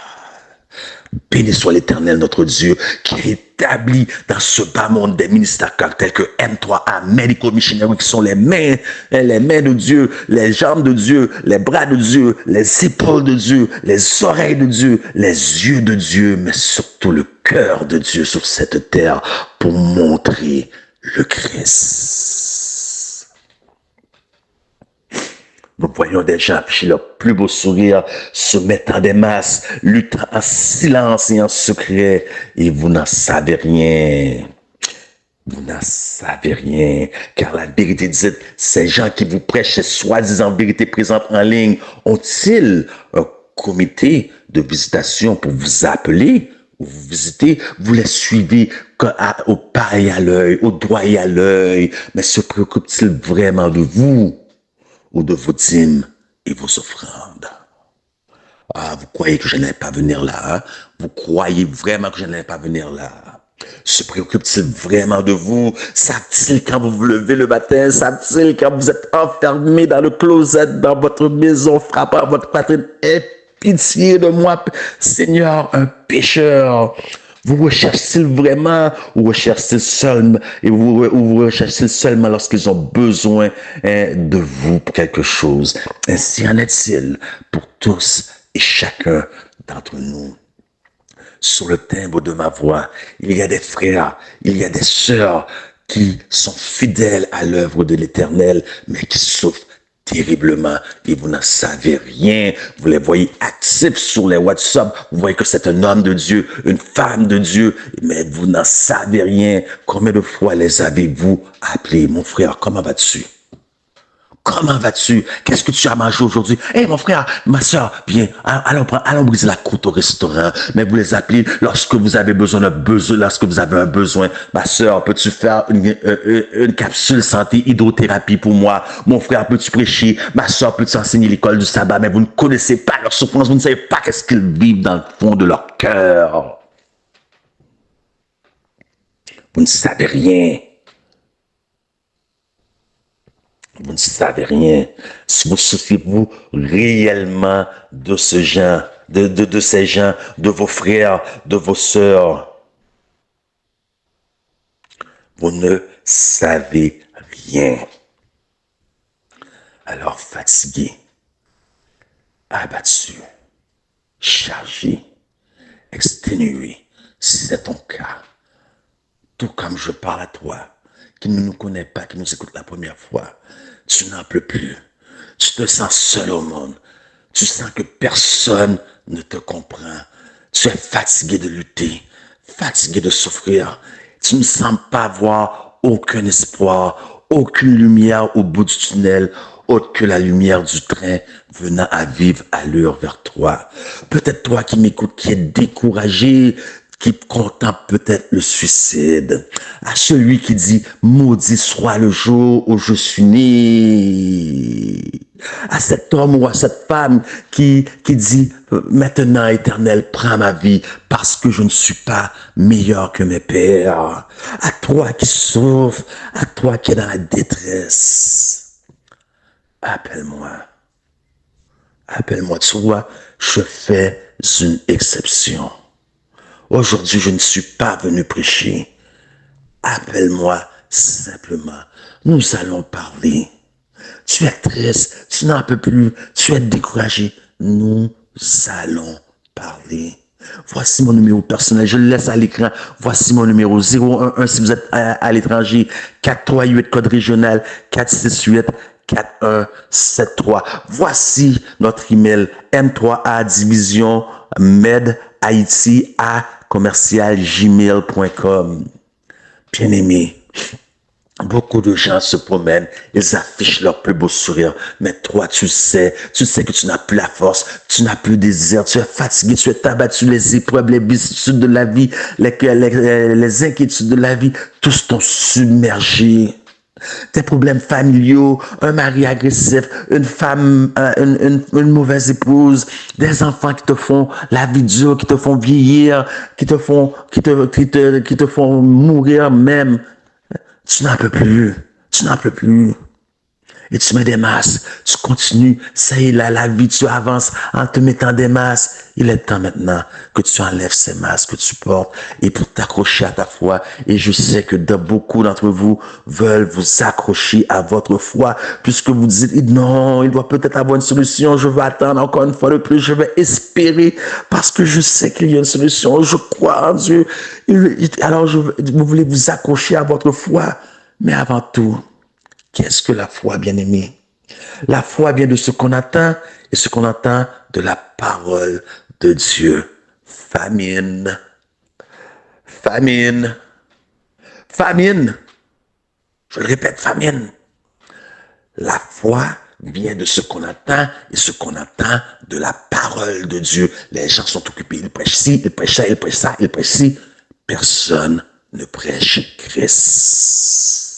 Béni soit l'Éternel, notre Dieu, qui établit dans ce bas monde des ministères tels que M3A, Medical Missionary, qui sont les mains de Dieu, les jambes de Dieu, les bras de Dieu, les épaules de Dieu, les oreilles de Dieu, les yeux de Dieu, mais surtout le cœur de Dieu sur cette terre pour montrer le Christ. Nous voyons des gens afficher leur plus beau sourire, se mettant des masses, luttant en silence et en secret, et vous n'en savez rien. Vous n'en savez rien, car la vérité dit, ces gens qui vous prêchent ces soi-disant vérités présentes en ligne, ont-ils un comité de visitation pour vous appeler ou vous visiter? Vous les suivez au pas et à l'œil, au doigt et à l'œil, mais se préoccupe-t-il vraiment de vous ou de vos dîmes et vos offrandes? Ah, vous croyez que je n'allais pas venir là, hein? Vous croyez vraiment que je n'allais pas venir là? Se préoccupe-t-il vraiment de vous? Savent-ils quand vous vous levez le matin? Savent-ils quand vous êtes enfermé dans le closet, dans votre maison, frappant à votre poitrine? Aie pitié de moi, Seigneur, un pécheur. Vous recherchez-ils vraiment ou recherchez-ils seulement, ou vous recherchez-ils seulement lorsqu'ils ont besoin de vous pour quelque chose? Ainsi en est-il pour tous et chacun d'entre nous. Sur le timbre de ma voix, il y a des frères, il y a des sœurs qui sont fidèles à l'œuvre de l'Éternel, mais qui souffrent terriblement et vous n'en savez rien. Vous les voyez actifs sur les WhatsApp, vous voyez que c'est un homme de Dieu, une femme de Dieu, mais vous n'en savez rien. Combien de fois les avez-vous appelés? Mon frère, comment vas-tu? Comment vas-tu? Qu'est-ce que tu as mangé aujourd'hui? Eh, mon frère, ma soeur, bien, allons briser la croûte au restaurant. Mais vous les appelez lorsque vous avez lorsque vous avez un besoin. Ma soeur, peux-tu faire une capsule santé hydrothérapie pour moi? Mon frère, peux-tu prêcher? Ma soeur, peux-tu enseigner l'école du sabbat? Mais vous ne connaissez pas leur souffrance, vous ne savez pas qu'est-ce qu'ils vivent dans le fond de leur cœur. Vous ne savez rien. Vous ne savez rien. Si vous souciez-vous réellement de ce genre, de ces gens, de vos frères, de vos sœurs, vous ne savez rien. Alors fatigué, abattu, chargé, exténué, si c'est ton cas, tout comme je parle à toi, qui ne nous connaît pas, qui nous écoute la première fois, tu n'en peux plus. Tu te sens seul au monde. Tu sens que personne ne te comprend. Tu es fatigué de lutter, fatigué de souffrir. Tu ne sens pas avoir aucun espoir, aucune lumière au bout du tunnel, autre que la lumière du train venant à vive allure vers toi. Peut-être toi qui m'écoutes, qui es découragé, qui contemple peut-être le suicide, à celui qui dit « Maudit soit le jour où je suis né », à cet homme ou à cette femme qui dit « Maintenant, Éternel, prends ma vie parce que je ne suis pas meilleur que mes pères », à toi qui souffre, à toi qui es dans la détresse. Appelle-moi. Appelle-moi. Tu vois, je fais une exception. Aujourd'hui, je ne suis pas venu prêcher. Appelle-moi simplement. Nous allons parler. Tu es triste, tu n'en peux plus, tu es découragé. Nous allons parler. Voici mon numéro personnel, je le laisse à l'écran. Voici mon numéro 011 si vous êtes à l'étranger, 438 code régional 468 4173. Voici notre email M3A division med Haïti à commercial@gmail.com. Bien-aimé, beaucoup de gens se promènent, ils affichent leur plus beau sourire, mais toi, tu sais que tu n'as plus la force, tu n'as plus le désir, tu es fatigué, tu es abattu, les épreuves, les vicissitudes de la vie, les inquiétudes de la vie, tous t'ont submergé. Tes problèmes familiaux, un mari agressif, une femme, une mauvaise épouse, des enfants qui te font la vie dure, qui te font vieillir, qui te font mourir même. Tu n'en peux plus. Tu n'en peux plus. Et tu mets des masques. Tu continues. Ça y est, là, la vie, tu avances en te mettant des masques. Il est temps maintenant que tu enlèves ces masques que tu portes et pour t'accrocher à ta foi. Et je sais que beaucoup d'entre vous veulent vous accrocher à votre foi puisque vous dites non, il doit peut-être avoir une solution. Je vais attendre encore une fois de plus. Je vais espérer parce que je sais qu'il y a une solution. Je crois en Dieu. Alors, vous voulez vous accrocher à votre foi. Mais avant tout, qu'est-ce que la foi, bien-aimé? La foi vient de ce qu'on attend et ce qu'on entend de la parole de Dieu. Famine. Famine. Famine. Je le répète, famine. La foi vient de ce qu'on attend et ce qu'on entend de la parole de Dieu. Les gens sont occupés. Ils prêchent ci, ils prêchent ça, ils prêchent ça, ils prêchent ci. Personne ne prêche Christ.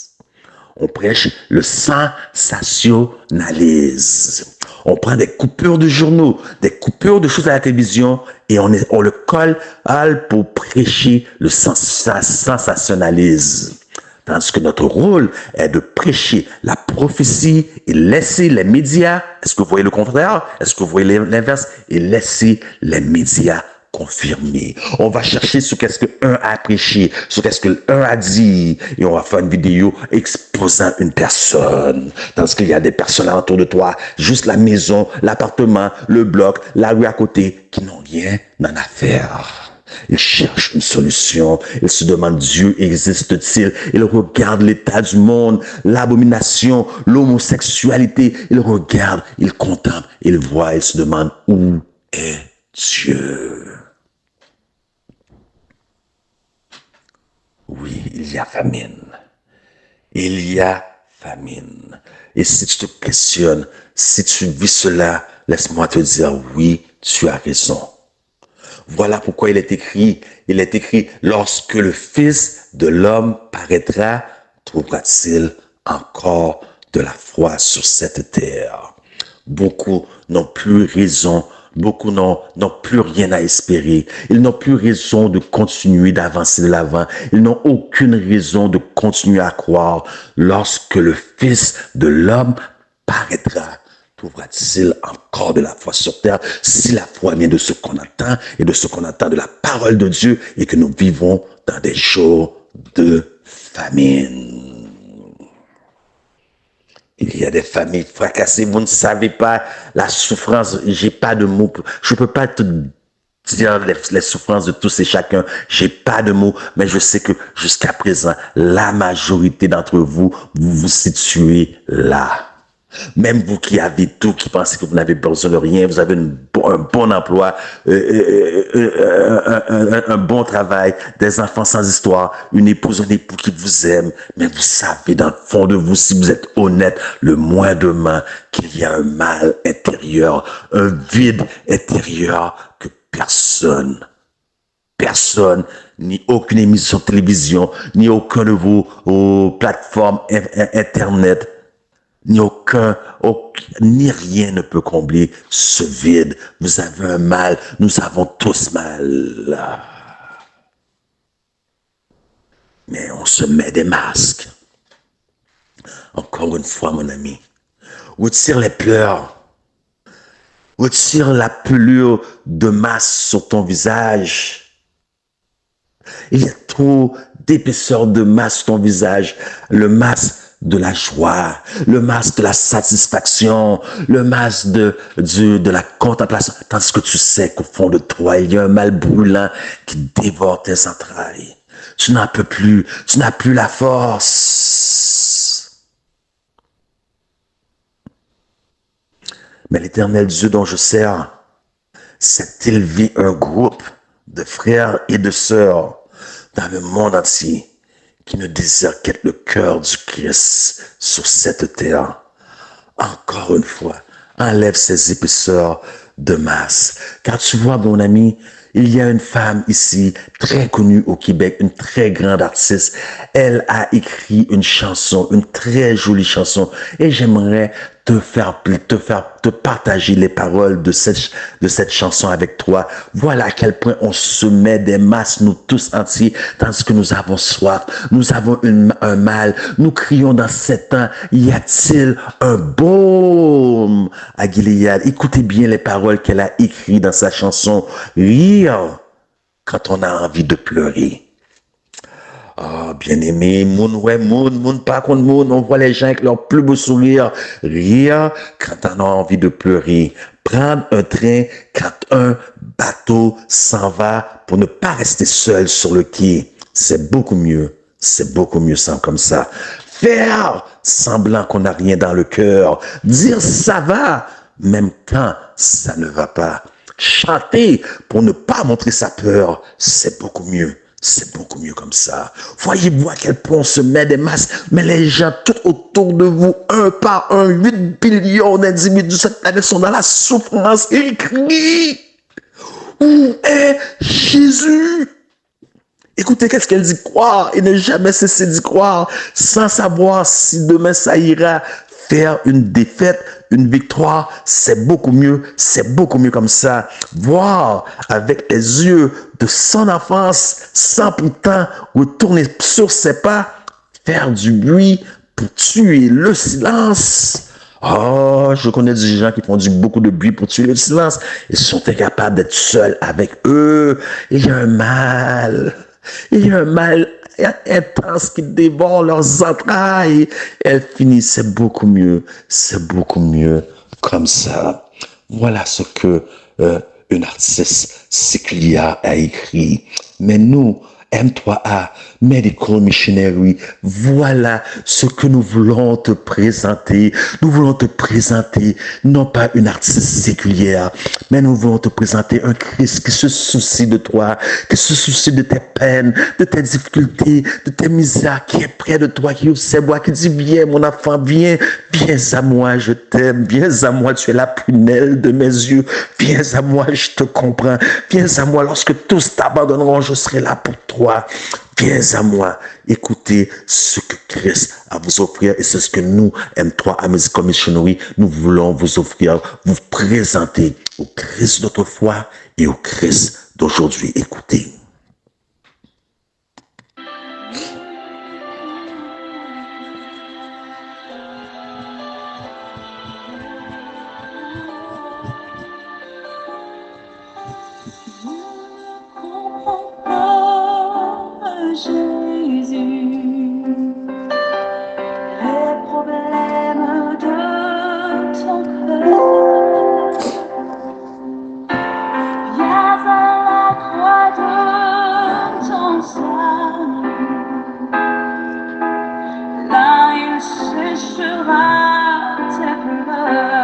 On prêche le sensationnalisme. On prend des coupures de journaux, des coupures de choses à la télévision et on le colle pour prêcher le sensationnalisme. Tandis que notre rôle est de prêcher la prophétie et laisser les médias, est-ce que vous voyez le contraire? Est-ce que vous voyez l'inverse? Et laisser les médias confirmer. On va chercher ce qu'est-ce que un a prêché, ce qu'est-ce que un a dit, et on va faire une vidéo exposant une personne. Tandis qu'il y a des personnes autour de toi, juste la maison, l'appartement, le bloc, la rue à côté, qui n'ont rien à faire. Ils cherchent une solution. Ils se demandent, Dieu existe-t-il? Ils regardent l'état du monde, l'abomination, l'homosexualité. Ils regardent, ils contemplent, ils voient, ils se demandent, où est Dieu? Oui, il y a famine. Il y a famine. Et si tu te questionnes, si tu vis cela, laisse-moi te dire, oui, tu as raison. Voilà pourquoi il est écrit, lorsque le Fils de l'homme paraîtra, trouvera-t-il encore de la foi sur cette terre? Beaucoup n'ont plus raison, beaucoup n'ont plus rien à espérer. Ils n'ont plus raison de continuer d'avancer de l'avant. Ils n'ont aucune raison de continuer à croire. Lorsque le Fils de l'homme paraîtra, trouvera-t-il encore de la foi sur terre? Si la foi vient de ce qu'on entend et de ce qu'on entend de la parole de Dieu et que nous vivons dans des jours de famine. Il y a des familles fracassées. Vous ne savez pas la souffrance. J'ai pas de mots. Je peux pas te dire les souffrances de tous et chacun. J'ai pas de mots, mais je sais que jusqu'à présent, la majorité d'entre vous, vous vous situez là. Même vous qui avez tout, qui pensez que vous n'avez besoin de rien, vous avez un bon emploi, un bon travail, des enfants sans histoire, une épouse, un époux qui vous aime, mais vous savez dans le fond de vous, si vous êtes honnête, le moindrement qu'il y a un mal intérieur, un vide intérieur que personne, ni aucune émission de télévision, ni aucun de vos plateformes internet, ni rien ne peut combler ce vide. Vous avez un mal, nous avons tous mal. Mais on se met des masques. Encore une fois, mon ami, retire les pleurs. Retire la pelure de masse sur ton visage. Il y a trop d'épaisseur de masse sur ton visage. Le masque de la joie, le masque de la satisfaction, le masque de la contemplation, tandis que tu sais qu'au fond de toi, il y a un mal brûlant qui dévore tes entrailles. Tu n'en peux plus, tu n'as plus la force. Mais l'Éternel Dieu dont je sers s'est élevé un groupe de frères et de sœurs dans le monde entier qui ne désire qu'être le cœur du Christ sur cette terre. Encore une fois, enlève ces épaisseurs de masse. Car tu vois, mon ami, il y a une femme ici, très connue au Québec, une très grande artiste. Elle a écrit une chanson, une très jolie chanson. Et j'aimerais te partager les paroles de cette chanson avec toi. Voilà à quel point on se met des masses, nous tous entiers, tandis que nous avons soif, nous avons un mal, nous crions dans ces temps, y a-t-il un baume à Gilead? Écoutez bien les paroles qu'elle a écrites dans sa chanson. Rire quand on a envie de pleurer. Ah, bien-aimé, moun, pas contre moun, on voit les gens avec leur plus beau sourire, rire quand on a envie de pleurer, prendre un train quand un bateau s'en va pour ne pas rester seul sur le quai. C'est beaucoup mieux comme ça. Faire semblant qu'on n'a rien dans le cœur, dire ça va, même quand ça ne va pas. Chanter pour ne pas montrer sa peur, c'est beaucoup mieux. C'est beaucoup mieux comme ça. Voyez-vous à quel point on se met des masques, mais les gens tout autour de vous, un par un, 8 billions d'individus de cette planète sont dans la souffrance et crient. Où est Jésus? Écoutez, qu'est-ce qu'elle dit? Croire et ne jamais cesser d'y croire, sans savoir si demain ça ira. Faire une défaite, une victoire, c'est beaucoup mieux comme ça. Voir avec les yeux de son enfance, sans pourtant retourner sur ses pas, faire du bruit pour tuer le silence. Oh, je connais des gens qui font beaucoup de bruit pour tuer le silence. Ils sont incapables d'être seuls avec eux. Il y a un mal intense qui dévore leurs entrailles. Elles finissent, c'est beaucoup mieux comme ça. Voilà ce que un artiste séculier a écrit. Mais nous, M3A, Medical Missionary, voilà ce que nous voulons te présenter. Nous voulons te présenter non pas une artiste séculière, mais nous voulons te présenter un Christ qui se soucie de toi, qui se soucie de tes peines, de tes difficultés, de tes misères, qui est près de toi, qui est au ses voix, qui dit viens mon enfant, viens à moi, je t'aime, viens à moi, tu es la prunelle de mes yeux, viens à moi, je te comprends, viens à moi, lorsque tous t'abandonneront, je serai là pour toi. Viens à moi, écoutez ce que Christ a à vous offrir et c'est ce que nous, M3A Medical Missionary, nous voulons vous offrir, vous présenter au Christ d'autrefois et au Christ d'aujourd'hui. Écoutez. Jésus, les problèmes de ton cœur, viens à la croix de ton sang, là il séchera tes pleurs.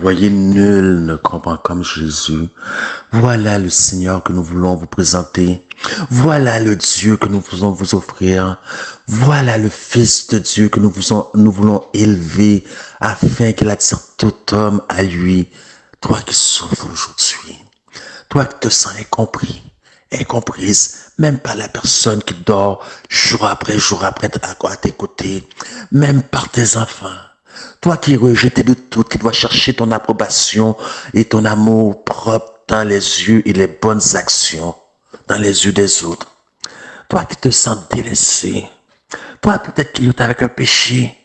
Voyez, nul ne comprend comme Jésus. Voilà le Seigneur que nous voulons vous présenter. Voilà le Dieu que nous voulons vous offrir. Voilà le Fils de Dieu que nous voulons élever afin qu'il attire tout homme à lui. Toi qui souffres aujourd'hui, toi qui te sens incompris, incomprise, même par la personne qui dort jour après à tes côtés, même par tes enfants. Toi qui es rejeté de tout, qui dois chercher ton approbation et ton amour propre dans les yeux et les bonnes actions dans les yeux des autres. Toi qui te sens délaissé. Toi peut-être qui lutte avec un péché,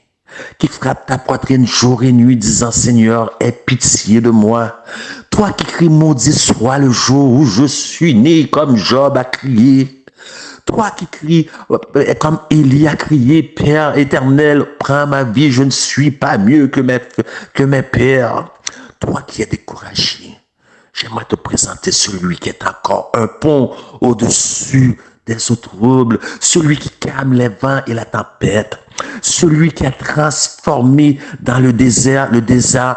qui frappe ta poitrine jour et nuit disant Seigneur, aie pitié de moi. Toi qui cries maudit soit le jour où je suis né comme Job a crié. Toi qui cries, comme Élie a crié, Père éternel, prends ma vie, je ne suis pas mieux que mes pères. Toi qui es découragé, j'aimerais te présenter celui qui est encore un pont au-dessus des eaux troubles, celui qui calme les vents et la tempête. celui qui a transformé dans le désert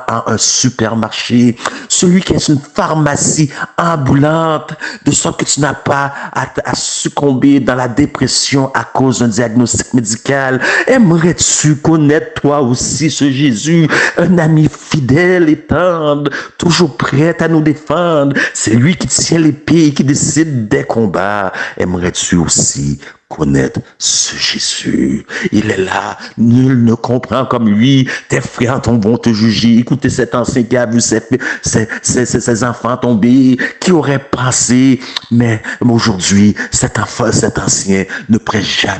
en un supermarché, celui qui est une pharmacie ambulante, de sorte que tu n'as pas à succomber dans la dépression à cause d'un diagnostic médical. Aimerais-tu connaître toi aussi ce Jésus, un ami fidèle et tendre, toujours prêt à nous défendre? C'est lui qui tient l'épée et qui décide des combats. Aimerais-tu aussi connaître ce Jésus? Il est là, nul ne comprend comme lui. Tes frères vont te juger. Écoutez cet ancien qui a vu ses enfants tomber, qui aurait pensé, mais aujourd'hui, cet ancien ne prêchera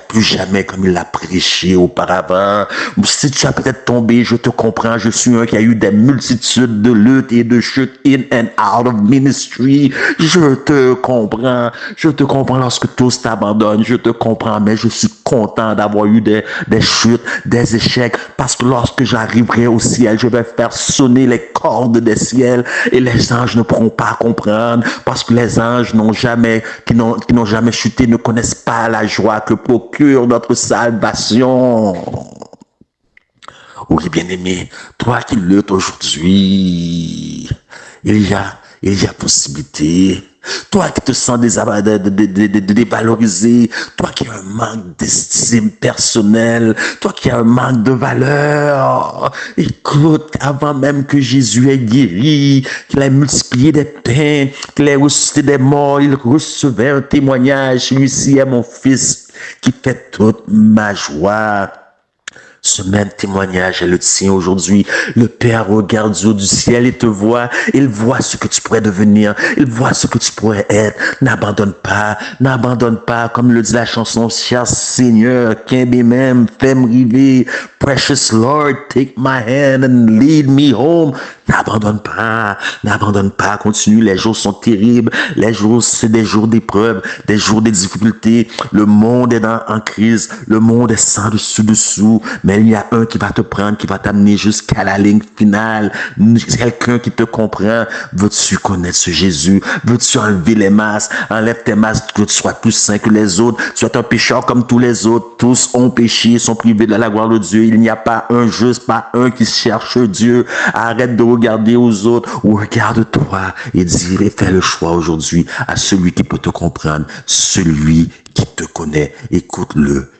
plus jamais comme il l'a prêché auparavant. Si tu as peut-être tombé, je te comprends. Je suis un qui a eu des multitudes de luttes et de chutes in and out of ministry. Je te comprends lorsque tous t'abandonnent. Je te comprends, mais je suis content d'avoir eu des chutes, des échecs, parce que lorsque j'arriverai au ciel, je vais faire sonner les cordes des ciels et les anges ne pourront pas comprendre, parce que les anges qui n'ont jamais chuté ne connaissent pas la joie que procure notre salvation. Oui, bien-aimé, toi qui luttes aujourd'hui, il y a possibilité. Toi qui te sens dévalorisé, toi qui as un manque d'estime personnelle, toi qui as un manque de valeur, écoute, avant même que Jésus ait guéri, qu'il ait multiplié des pains, qu'il ait ressuscité des morts, il recevait un témoignage. Celui-ci est mon fils qui fait toute ma joie. Ce même témoignage est le tien aujourd'hui. Le Père regarde du haut du ciel et te voit. Il voit ce que tu pourrais devenir. Il voit ce que tu pourrais être. N'abandonne pas, comme le dit la chanson. Cher Seigneur, qu'un même, fais-moi rêver. Precious Lord, take my hand and lead me home. N'abandonne pas, continue. Les jours sont terribles. Les jours, c'est des jours d'épreuve, des jours de difficultés. Le monde est en crise. Le monde est sans dessus-dessous. Mais il y a un qui va te prendre, qui va t'amener jusqu'à la ligne finale. Quelqu'un qui te comprend. Veux-tu connaître ce Jésus? Veux-tu enlever les masques? Enlève tes masques, que tu sois plus saint que les autres. Tu es un pécheur comme tous les autres. Tous ont péché, sont privés de la gloire de Dieu. Il n'y a pas un juste, pas un qui cherche Dieu. Arrête de regarder aux autres, ou regarde-toi et dis et fais le choix aujourd'hui à celui qui peut te comprendre, celui qui te connaît. Écoute-le.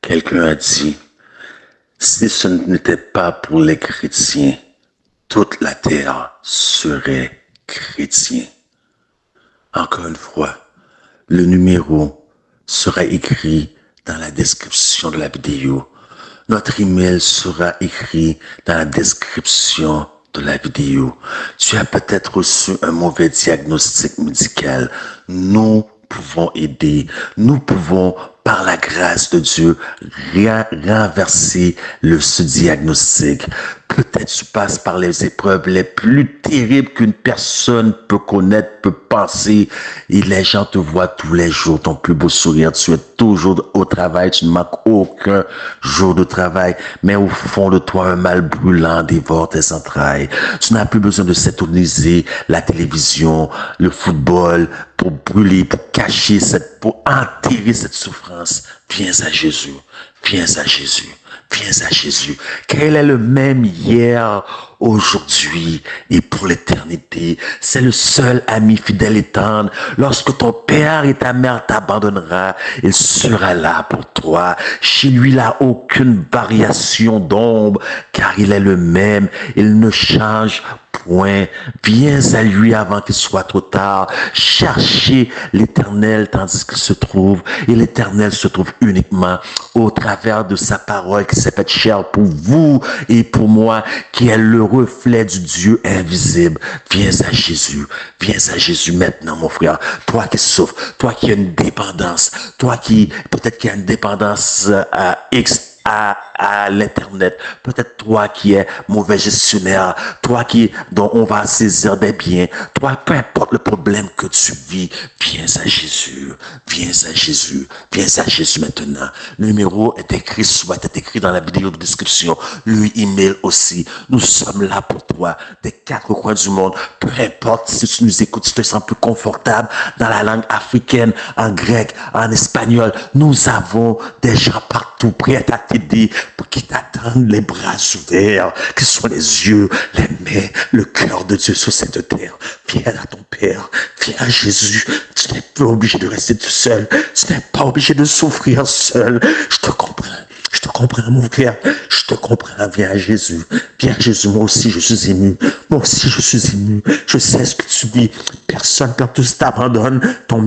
Quelqu'un a dit, si ce n'était pas pour les chrétiens, toute la terre serait chrétienne. Encore une fois, le numéro sera écrit dans la description de la vidéo. Notre email sera écrit dans la description de la vidéo. Tu as peut-être reçu un mauvais diagnostic médical. Nous pouvons aider. Nous pouvons, par la grâce de Dieu, renverser ce diagnostic. Peut-être tu passes par les épreuves les plus terribles qu'une personne peut connaître, peut penser. Et les gens te voient tous les jours, ton plus beau sourire. Tu es toujours au travail, tu ne manques aucun jour de travail. Mais au fond de toi, un mal brûlant dévore tes entrailles. Tu n'as plus besoin de s'éterniser la télévision, le football, pour brûler, pour cacher pour enterrer cette souffrance. Viens à Jésus. Viens à Jésus. Viens à Jésus, car il est le même hier, aujourd'hui et pour l'éternité. C'est le seul ami fidèle et tendre. Lorsque ton père et ta mère t'abandonnera, il sera là pour toi. Chez lui, il n'a aucune variation d'ombre, car il est le même. Il ne change point. Viens à lui avant qu'il soit trop tard. Cherchez l'Éternel tandis qu'il se trouve. Et l'Éternel se trouve uniquement au travers de sa parole qui s'est faite chair pour vous et pour moi, qui est le reflet du Dieu invisible. Viens à Jésus. Viens à Jésus maintenant, mon frère. Toi qui souffres, toi qui as une dépendance, toi qui, peut-être qui a une dépendance à l'Internet, peut-être toi qui es mauvais gestionnaire, toi dont on va saisir des biens, toi, peu importe le problème que tu vis, viens à Jésus, viens à Jésus, viens à Jésus maintenant. Le numéro est écrit, soit est écrit dans la vidéo de description, le email aussi. Nous sommes là pour toi, des quatre coins du monde, peu importe si tu nous écoutes, si tu te sens plus confortable dans la langue africaine, en grec, en espagnol, nous avons des gens partout prêts à t'aider, pour qui t'attendent les bras ouverts, qui sont les yeux, les mains, le cœur de Dieu sur cette terre. Viens à ton Père, viens à Jésus. Tu n'es pas obligé de rester tout seul. Tu n'es pas obligé de souffrir seul. Je te comprends. Je te comprends, mon frère. Je te comprends. Viens à Jésus. Viens à Jésus. Moi aussi, je suis ému. Moi aussi, je suis ému. Je sais ce que tu vis. Personne, quand tous t'abandonnent, ta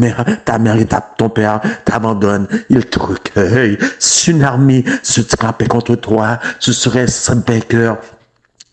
mère et ton père t'abandonnent. Ils te recueillent. Si une armée se frappait contre toi, tu serais sans vainqueur.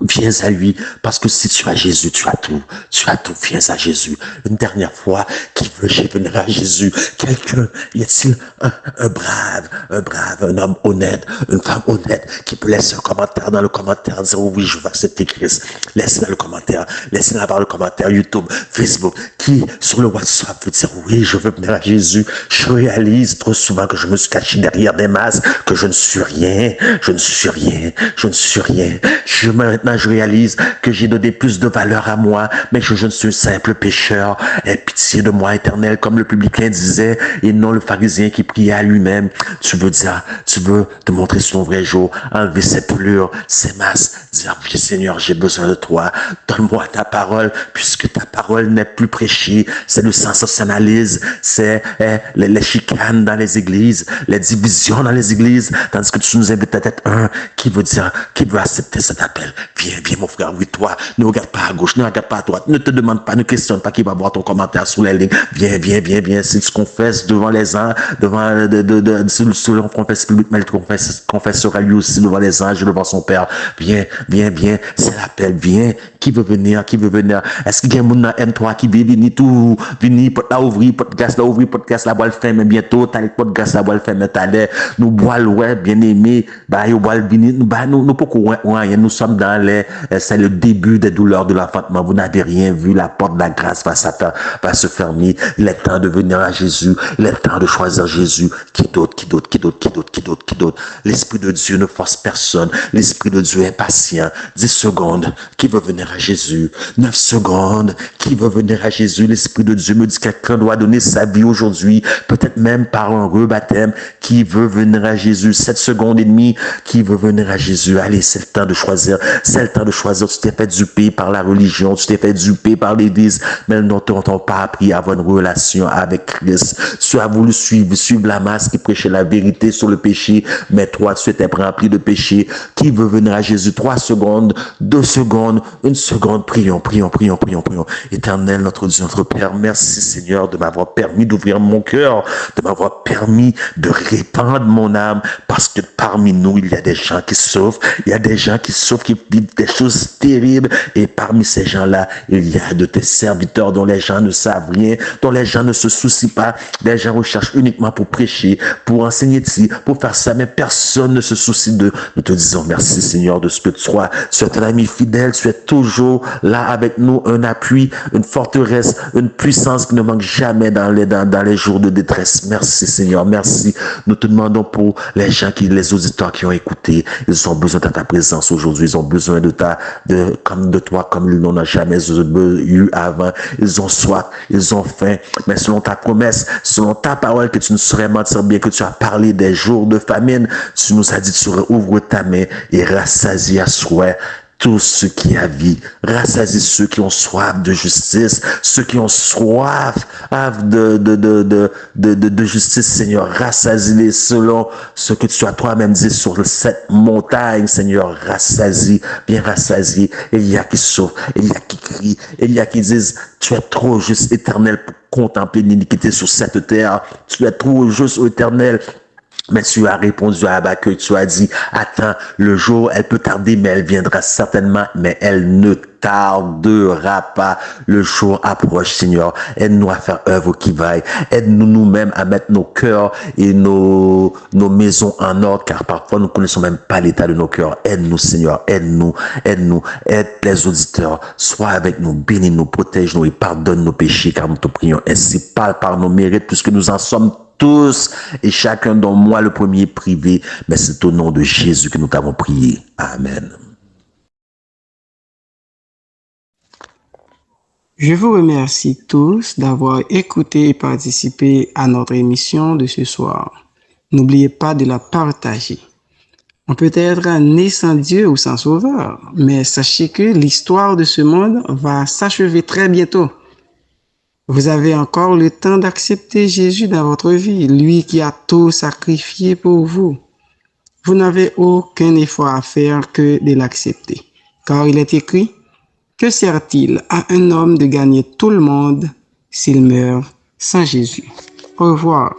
Viens à lui, parce que si tu as Jésus, tu as tout. Tu as tout, viens à Jésus. Une dernière fois, qui veut venir à Jésus? Quelqu'un, y a-t-il un brave, un homme honnête, une femme honnête, qui peut laisser un commentaire dans le commentaire, dire oui, je veux accepter Christ. Laissez dans le commentaire, laissez dans le commentaire YouTube, Facebook, qui sur le WhatsApp veut dire oui, je veux venir à Jésus. Je réalise trop souvent que je me suis caché derrière des masques, que je ne suis rien, je ne suis rien. Maintenant, je réalise que j'ai donné plus de valeur à moi, mais que je ne suis un simple pécheur. Aie pitié de moi, Éternel, comme le publicain disait, et non le pharisien qui priait à lui-même. Tu veux te montrer son vrai jour, enlever ses pelures, ses masques, dire, oui, Seigneur, j'ai besoin de toi. Donne-moi ta parole, puisque ta parole n'est plus prêchée. C'est le sensationnalisme, c'est les chicanes dans les églises, les divisions dans les églises, tandis que tu nous invites peut-être un qui veut accepter cet appel. Viens, mon frère, oui, toi, ne regarde pas à gauche, ne regarde pas à droite, ne te demande pas, ne questionne pas qui va voir ton commentaire sous les lignes. Viens, si tu confesses devant les anges, si l'on confesse publiquement, il confessera lui aussi devant les anges et devant son Père. Viens, c'est l'appel, viens, qui veut venir? Est-ce qu'il y a un monde dans M3 qui veut venir, pour ouvrir podcast, la boire le fin, mais bientôt, t'as le podcast, la boire le fin, mais t'as l'air, nous boire ouais, bien aimé, nous boire le venir, nous pourquoi, nous sommes c'est le début des douleurs de l'enfantement. Vous n'avez rien vu. La porte de la grâce va se fermer. Il est temps de venir à Jésus. Il est temps de choisir Jésus. Qui d'autre? L'Esprit de Dieu ne force personne. L'Esprit de Dieu est patient. 10 secondes. Qui veut venir à Jésus? 9 secondes. Qui veut venir à Jésus? L'Esprit de Dieu me dit que quelqu'un doit donner sa vie aujourd'hui. Peut-être même par un rebaptême. Qui veut venir à Jésus? 7 secondes et demie. Qui veut venir à Jésus? Allez, c'est le temps de choisir. C'est le temps de choisir. Tu t'es fait duper par la religion, tu t'es fait duper par l'église, mais ils n'ont pas appris à avoir une relation avec Christ. Tu as voulu suivre la masse qui prêchait la vérité sur le péché, mais toi, tu étais rempli de péché. Qui veut venir à Jésus? 3 secondes, 2 secondes, 1 seconde. Prions. Éternel, notre Dieu, notre Père, merci Seigneur de m'avoir permis d'ouvrir mon cœur, de m'avoir permis de répandre mon âme, parce que parmi nous, il y a des gens qui souffrent, il y a des gens qui souffrent, qui vivent vivent des choses terribles. Et parmi ces gens-là, il y a de tes serviteurs dont les gens ne savent rien, dont les gens ne se soucient pas. Les gens recherchent uniquement pour prêcher, pour enseigner ici, pour faire ça, mais personne ne se soucie d'eux. Nous te disons merci, Seigneur, de ce que tu sois. Tu es un ami fidèle, tu es toujours là avec nous, un appui, une forteresse, une puissance qui ne manque jamais dans les jours de détresse. Merci, Seigneur, merci. Nous te demandons pour les auditeurs qui ont écouté, ils ont besoin de ta présence aujourd'hui, ils ont besoin de toi comme ils n'en ont jamais eu avant. Ils ont soif, ils ont faim, mais selon ta promesse, selon ta parole que tu ne saurais mentir, bien que tu as parlé des jours de famine, tu nous as dit tu ouvres ta main et rassasie à souhait tout ce qui a vie. Rassasie ceux qui ont soif de justice, ceux qui ont soif de justice, Seigneur. Rassasie-les selon ce que tu as toi-même dit sur cette montagne, Seigneur. Rassasie, bien rassasié. Il y a qui souffrent, il y a qui crient, il y a qui disent, tu es trop juste, Éternel, pour contempler l'iniquité sur cette terre. Tu es trop juste, Éternel. Mais tu as répondu à Habakkuk, tu as dit, attends, le jour, elle peut tarder, mais elle viendra certainement, mais elle ne tardera pas. Le jour approche, Seigneur. Aide-nous à faire œuvre qui vaille. Aide-nous nous-mêmes à mettre nos cœurs et nos maisons en ordre, car parfois nous ne connaissons même pas l'état de nos cœurs. Aide-nous, Seigneur. Aide-nous. Aide-nous. Aide les auditeurs. Sois avec nous. Bénis-nous, protège-nous et pardonne nos péchés, car nous te prions ainsi. Parle par nos mérites, puisque nous en sommes tous et chacun dont moi le premier privé, mais c'est au nom de Jésus que nous t'avons prié. Amen. Je vous remercie tous d'avoir écouté et participé à notre émission de ce soir. N'oubliez pas de la partager. On peut être né sans Dieu ou sans Sauveur, mais sachez que l'histoire de ce monde va s'achever très bientôt. Vous avez encore le temps d'accepter Jésus dans votre vie, lui qui a tout sacrifié pour vous. Vous n'avez aucun effort à faire que de l'accepter, car il est écrit, que sert-il à un homme de gagner tout le monde s'il meurt sans Jésus? Au revoir.